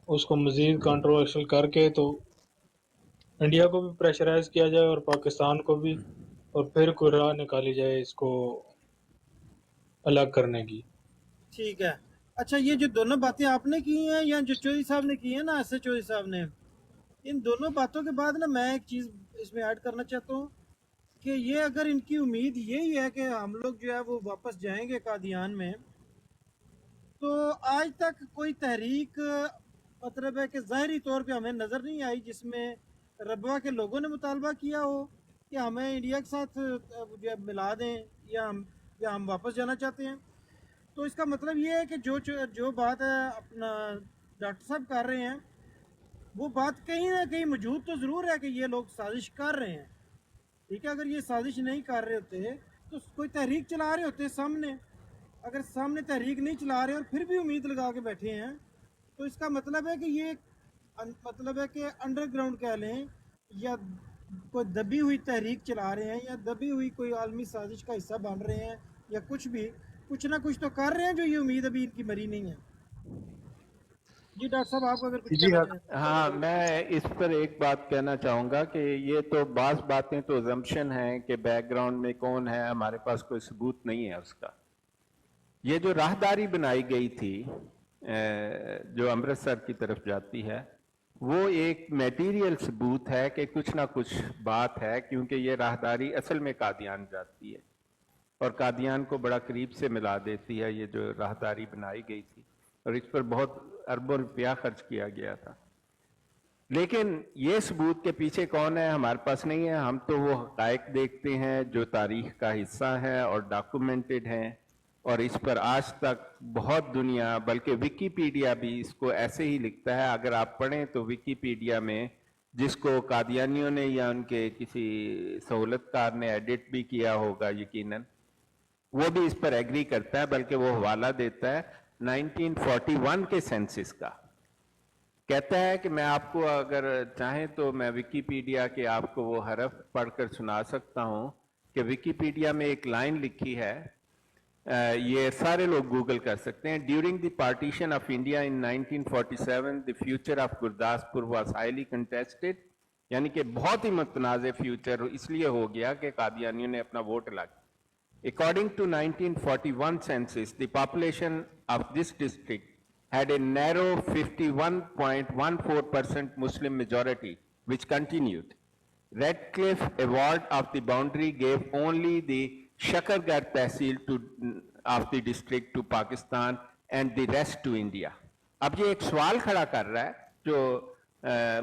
उसको मजीद कंट्रोवर्शियल करके तो इंडिया को भी प्रेशराइज किया जाए और पाकिस्तान को भी, और फिर कोई राह निकाली जाए इसको अलग करने की। ठीक है। अच्छा ये जो दोनों बातें आपने की हैं या जो चौधरी साहब ने की है ना, ऐसे चौधरी साहब ने, इन दोनों बातों के बाद ना मैं एक चीज इसमें ऐड करना चाहता हूँ कि ये अगर इनकी उम्मीद यही है कि हम लोग जो है वो वापस जाएंगे कादियान में, तो आज तक कोई तहरीक मतलब है कि ज़ाहरी तौर पे हमें नज़र नहीं आई जिसमें रबवा के लोगों ने मुतालबा किया हो कि हमें इंडिया के साथ जो है मिला दें, या हम वापस जाना चाहते हैं। तो इसका मतलब ये है कि जो जो बात है अपना डॉक्टर साहब कर रहे हैं वो बात कहीं ना कहीं मौजूद तो ज़रूर है कि ये लोग साजिश कर रहे हैं, ठीक है। अगर ये साजिश नहीं कर रहे होते तो कोई तहरीक चला रहे होते सामने, अगर सामने तहरीक नहीं चला रहे और फिर भी उम्मीद लगा के बैठे हैं, तो इसका मतलब है कि ये मतलब है कि अंडरग्राउंड कह लें या कोई दबी हुई तहरीक चला रहे हैं या दबी हुई कोई आलमी साजिश का हिस्सा बन रहे हैं, या कुछ ना कुछ तो कर रहे हैं जो ये उम्मीद अभी इनकी मरी नहीं है। जी डॉक्टर साहब, आप अगर कुछ जी कहना हाँ। चाहें। हाँ, मैं इस पर एक बात कहना चाहूँगा कि ये तो बाज़ बातें तो अजम्पशन हैं कि बैकग्राउंड में कौन है, हमारे पास कोई सबूत नहीं है उसका। ये जो राहदारी बनाई गई थी जो अमृतसर की तरफ जाती है, वो एक मटेरियल सबूत है कि कुछ ना कुछ बात है, क्योंकि ये राहदारी असल में कादियान जाती है और कादियान को बड़ा करीब से मिला देती है ये जो राहदारी बनाई गई थी, और इस पर बहुत अरबों रुपया खर्च किया गया था। लेकिन ये सबूत के पीछे कौन है हमारे पास नहीं है। हम तो वो हक़ाइक़ देखते हैं जो तारीख का हिस्सा है और डॉक्यूमेंटेड हैं, और इस पर आज तक बहुत दुनिया, बल्कि विकीपीडिया भी इसको ऐसे ही लिखता है। अगर आप पढ़ें तो विकीपीडिया में, जिसको कादियानियों ने या उनके किसी सहूलतकार ने एडिट भी किया होगा यकीनन, वो भी इस पर एग्री करता है, बल्कि वो हवाला देता है 1941 के सेंसस का। कहता है कि मैं आपको अगर चाहें तो मैं विकीपीडिया के आपको वो हरफ पढ़कर सुना सकता हूं कि विकीपीडिया में एक लाइन लिखी है, ये सारे लोग गूगल कर सकते हैं। During the partition of India in 1947 the future of Gurdaspur was highly contested, यानी कि बहुत ही मुतनाज़ फ्यूचर इसलिए हो गया कि कादियानियों ने अपना वोट लगा। According to 1941 census, the population of this district had a narrow 51.14% Muslim majority, which continued. Radcliffe Award of the boundary gave only the Shakargarh Tehsil of the district to Pakistan and the rest to India. अब ये एक सवाल खड़ा कर रहा है जो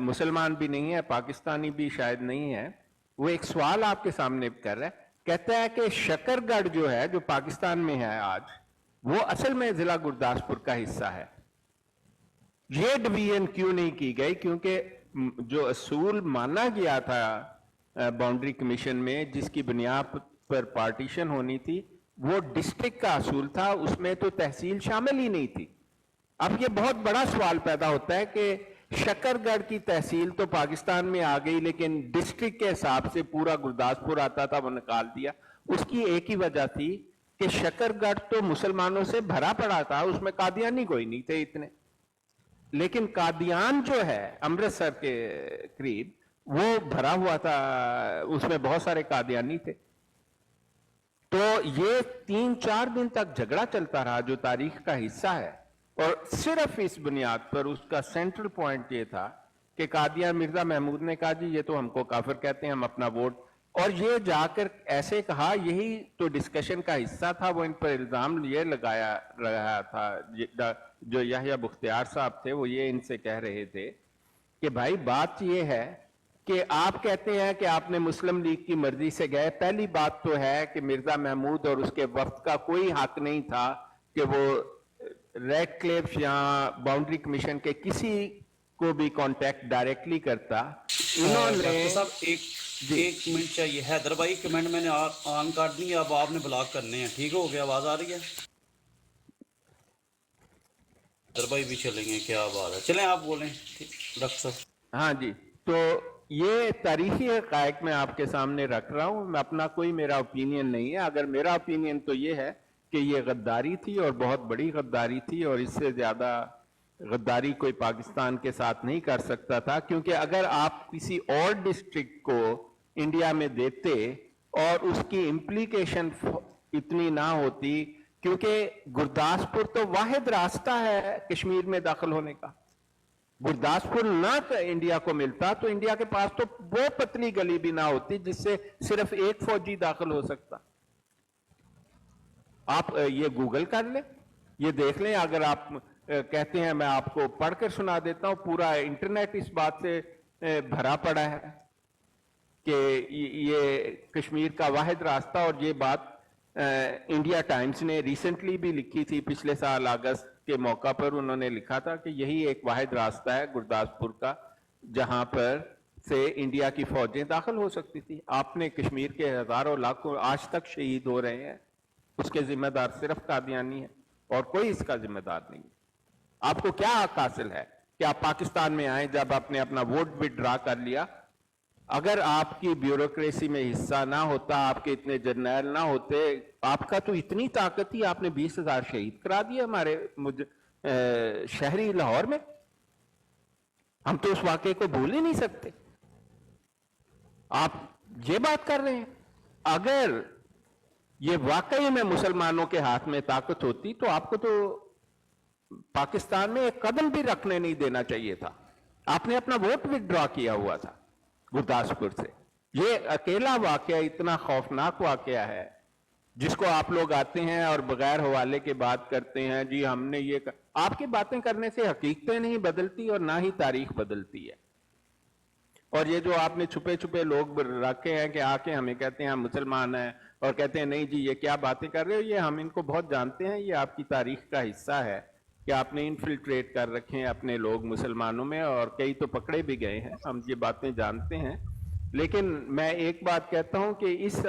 मुसलमान भी नहीं है, पाकिस्तानी भी शायद नहीं है, वो एक सवाल आपके सामने कर रहा है। कहता है कि शकरगढ़ जो है, जो पाकिस्तान में है आज, वो असल में जिला गुरदासपुर का हिस्सा है। ये डिवीजन क्यों नहीं की गई? क्योंकि जो असूल माना गया था बाउंड्री कमीशन में, जिसकी बुनियाद पर पार्टीशन होनी थी, वो डिस्ट्रिक्ट का असूल था, उसमें तो तहसील शामिल ही नहीं थी। अब ये बहुत बड़ा सवाल पैदा होता है कि शकरगढ़ की तहसील तो पाकिस्तान में आ गई, लेकिन डिस्ट्रिक्ट के हिसाब से पूरा गुरदासपुर आता था, वो निकाल दिया। उसकी एक ही वजह थी कि शकरगढ़ तो मुसलमानों से भरा पड़ा था, उसमें कादियानी कोई नहीं थे इतने। लेकिन कादियान जो है अमृतसर के करीब, वो भरा हुआ था, उसमें बहुत सारे कादियानी थे। तो ये 3-4 दिन तक झगड़ा चलता रहा जो तारीख का हिस्सा है, और सिर्फ इस बुनियाद पर उसका सेंट्रल पॉइंट ये था कि कादियान मिर्जा महमूद ने कहा जी ये तो हमको काफिर कहते हैं, हम अपना वोट, और ये जाकर ऐसे कहा, यही तो डिस्कशन का हिस्सा था। वो इन पर इल्जाम ये लगाया रहा था, जो याहिया बुख्तियार साहब थे, वो ये इनसे कह रहे थे कि भाई बात ये है कि आप कहते हैं कि आपने मुस्लिम लीग की मर्जी से गए। पहली बात तो है कि मिर्जा महमूद और उसके वफ्द का कोई हक नहीं था कि वो रेडक्लिफ या बाउंड्री कमीशन के किसी को भी कांटेक्ट डायरेक्टली करता। इन्होंने डॉक्टर साहब एक मिनट चाहिए। हैदर भाई कमेंट मैंने ऑन कर दी, अब आपने ब्लॉक करने हैं, ठीक हो गया? आवाज आ रही है? हैदर भाई भी चलेंगे, क्या बात है, चलें आप बोलें डॉक्टर साहब। हाँ जी, तो ये तारीखी हक़ाइक़ मैं आपके सामने रख रहा हूँ, मैं अपना कोई मेरा ओपिनियन नहीं है। अगर मेरा ओपिनियन तो ये है कि ये गद्दारी थी और बहुत बड़ी गद्दारी थी, और इससे ज्यादा गद्दारी कोई पाकिस्तान के साथ नहीं कर सकता था। क्योंकि अगर आप किसी और डिस्ट्रिक्ट को इंडिया में देते और उसकी इम्प्लीकेशन इतनी ना होती, क्योंकि गुरदासपुर तो वाहिद रास्ता है कश्मीर में दाखिल होने का। गुरदासपुर ना इंडिया को मिलता तो इंडिया के पास तो वो पतली गली भी ना होती जिससे सिर्फ एक फौजी दाखिल हो सकता। आप ये गूगल कर लें, ये देख लें। अगर आप कहते हैं मैं आपको पढ़कर सुना देता हूं, पूरा इंटरनेट इस बात से भरा पड़ा है कि ये कश्मीर का वाहिद रास्ता। और ये बात इंडिया टाइम्स ने रिसेंटली भी लिखी थी, पिछले साल अगस्त के मौका पर उन्होंने लिखा था कि यही एक वाहिद रास्ता है गुरदासपुर का जहां पर से इंडिया की फौजें दाखिल हो सकती थी। आपने कश्मीर के हजारों लाखों आज तक शहीद हो रहे हैं, उसके जिम्मेदार सिर्फ कादियानी है और कोई इसका जिम्मेदार नहीं। आपको क्या हक हासिल है कि आप पाकिस्तान में आए जब आपने अपना वोट विड्रॉ कर लिया? अगर आपकी ब्यूरोक्रेसी में हिस्सा ना होता, आपके इतने जर्नैल ना होते, आपका तो इतनी ताकत थी, आपने 20,000 शहीद करा दिए हमारे शहरी लाहौर में। हम तो उस वाकये को भूल ही नहीं सकते। आप ये बात कर रहे हैं, अगर ये वाकई में मुसलमानों के हाथ में ताकत होती तो आपको तो पाकिस्तान में एक कदम भी रखने नहीं देना चाहिए था। आपने अपना वोट विड्रॉ किया हुआ था गुरदासपुर से। ये अकेला वाकया इतना खौफनाक वाकया है जिसको आप लोग आते हैं और बगैर हवाले के बात करते हैं, जी हमने ये आपकी बातें करने से हकीकतें नहीं बदलती और ना ही तारीख बदलती है। और ये जो आपने छुपे छुपे लोग रखे हैं कि आके हमें कहते हैं हम मुसलमान हैं और कहते हैं नहीं जी ये क्या बातें कर रहे हो, ये हम इनको बहुत जानते हैं, ये आपकी तारीख का हिस्सा है कि आपने इनफिल्ट्रेट कर रखे हैं अपने लोग मुसलमानों में, और कई तो पकड़े भी गए हैं, हम ये बातें जानते हैं। लेकिन मैं एक बात कहता हूं कि इस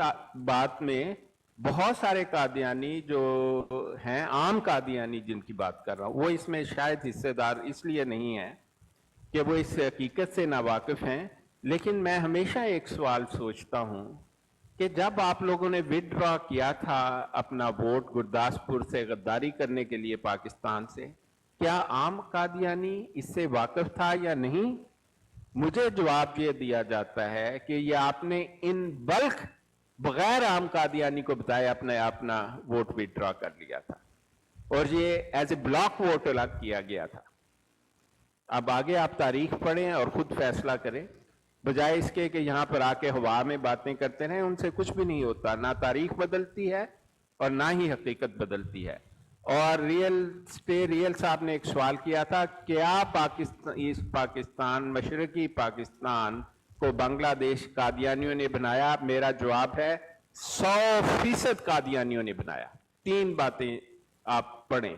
बात में बहुत सारे कादियानी जो हैं, आम कादियानी जिनकी बात कर रहा हूं, वो इसमें शायद हिस्सेदार इसलिए नहीं है कि वो इस हकीकत से नावाकिफ हैं। लेकिन मैं हमेशा एक सवाल सोचता हूं कि जब आप लोगों ने विड्रॉ किया था अपना वोट गुरदासपुर से गद्दारी करने के लिए पाकिस्तान से, क्या आम कादियानी इससे वाकिफ था या नहीं? मुझे जवाब ये दिया जाता है कि ये आपने इन बल्क बगैर आम कादियानी को बताया अपना वोट विड्रॉ कर लिया था और ये एज ए ब्लॉक वोट अलग किया गया था। अब आगे आप तारीख पढ़ें और खुद फैसला करें, बजाय इसके कि यहां पर आके हवा में बातें करते रहें, उनसे कुछ भी नहीं होता। ना तारीख बदलती है और ना ही हकीकत बदलती है। और रियल साहब ने एक सवाल किया था, क्या पाकिस्तान मशरकी पाकिस्तान को बांग्लादेश कादियानियों ने बनाया? मेरा जवाब है 100% कादियानियों ने बनाया। 3 बातें आप पढ़ें।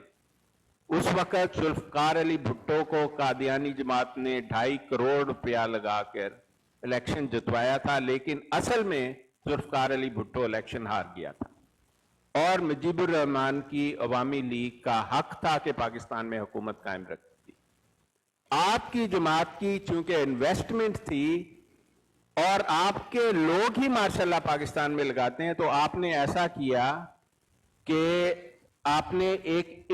उस वक्त जुल्फकार अली भुट्टो को कादियानी जमात ने 2.5 करोड़ रुपया लगाकर इलेक्शन जितवाया था, लेकिन असल में जुल्फकार अली भुट्टो इलेक्शन हार गया था और मुजीबुर रहमान की अवामी लीग का हक था कि पाकिस्तान में हुकूमत कायम रखती। आपकी जमात की चूंकि इन्वेस्टमेंट थी और आपके लोग ही माशाल्लाह पाकिस्तान में लगाते हैं, तो आपने ऐसा किया कि आपने एक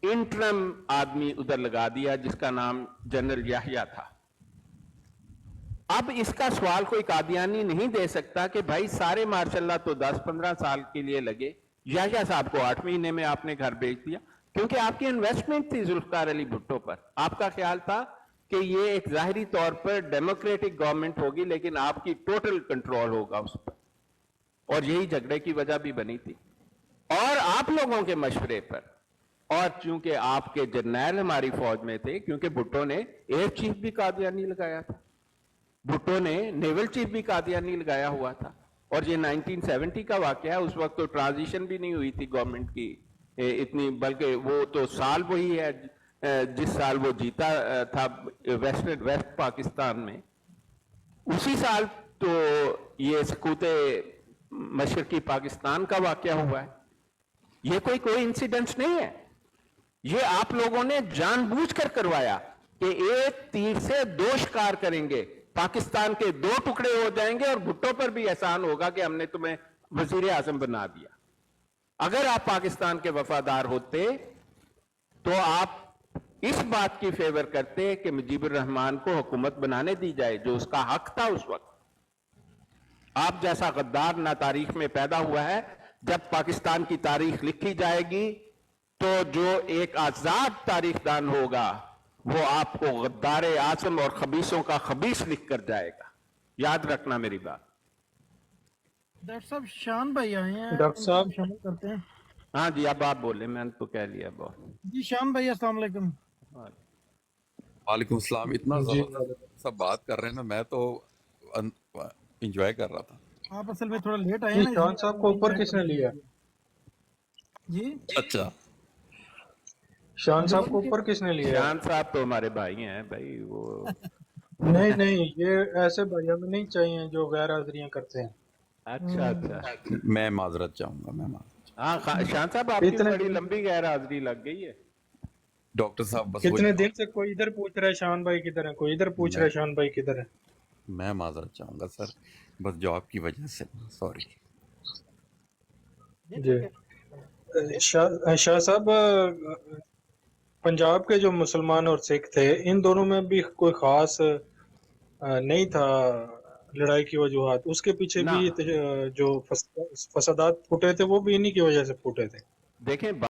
इंटरम आदमी उधर लगा दिया जिसका नाम जनरल याहिया था। अब इसका सवाल कोई कादियानी नहीं दे सकता कि भाई सारे मार्शल्लाह तो 10-15 साल के लिए लगे, याहिया साहब को 8 महीने में आपने घर भेज दिया, क्योंकि आपकी इन्वेस्टमेंट थी जुल्फकार अली भुट्टो पर। आपका ख्याल था कि ये एक जाहिरी तौर पर डेमोक्रेटिक गवर्नमेंट होगी, लेकिन आपकी टोटल कंट्रोल होगा उस पर, और यही झगड़े की वजह भी बनी थी। और आप लोगों के मशवरे पर, और चूंकि आपके जर्नैल हमारी फौज में थे, क्योंकि भुट्टो ने एयर चीफ भी कादियानी लगाया था, भुट्टो ने नेवल चीफ भी कादियानी लगाया हुआ था, और ये 1970 का वाकया है। उस वक्त तो ट्रांजिशन भी नहीं हुई थी गवर्नमेंट की इतनी, बल्कि वो तो साल वही है जिस साल वो जीता था वेस्ट पाकिस्तान में, उसी साल तो ये सकूते मशरकी पाकिस्तान का वाकया हुआ है। ये कोई इंसिडेंस नहीं है, ये आप लोगों ने जानबूझकर करवाया कि एक तीर से 2 शिकार करेंगे, पाकिस्तान के 2 टुकड़े हो जाएंगे और भुट्टो पर भी एहसान होगा कि हमने तुम्हें वजीर आजम बना दिया। अगर आप पाकिस्तान के वफादार होते तो आप इस बात की फेवर करते कि मुजीबुर रहमान को हुकूमत बनाने दी जाए, जो उसका हक था उस वक्त। आप जैसा गद्दार ना तारीख में पैदा हुआ है। जब पाकिस्तान की तारीख लिखी जाएगी तो जो एक आजाद तारीखदान होगा वो आपको गद्दारे आजम और खबीसों का खबीस लिख कर जाएगा। याद रखना मेरी बात। डॉक्टर साहब शान भाई आए हैं, डॉक्टर साहब उनको शामिल करते हैं। हाँ जी, अब आप बोले, मैंने तो कह लिया बहुत। जी शान भाई अस्सलाम वालेकुम। वालेकुम सलाम। इतना जी। जबरदस्त सब बात कर रहे हैं ना, मैं तो एंजॉय कर रहा था। आप असल में थोड़ा लेट आए जी, ना, शान साहब को ऊपर किसने लिया? जी अच्छा, शान साहब को ऊपर किसने लिया? शान साहब तो हमारे भाई हैं भाई, वो نہیں نہیں، یہ ایسے بھائی ہمیں نہیں چاہیے جو غیر حاضریاں کرتے ہیں. اچھا اچھا میں معذرت چاہوں گا. میں معذرت ہاں شان صاحب آپ کی اتنے بڑی دن لمبی غیر حاضری لگ گئی ہے. ڈاکٹر صاحب بس کتنے وہی دن سے کوئی ادھر پوچھ رہا ہے شان بھائی کدھر ہے، کوئی ادھر پوچھ رہا ہے شان بھائی کدھر ہے. میں معذرت چاہوں گا سر، بس جاب کی وجہ سے. سوری. جی شاہ صاحب، پنجاب کے جو مسلمان اور سکھ تھے ان دونوں میں بھی کوئی خاص نہیں تھا لڑائی کی وجوہات، اس کے پیچھے نہ بھی جو فسادات پھوٹے تھے وہ بھی انہی کی وجہ سے پھوٹے تھے. دیکھیں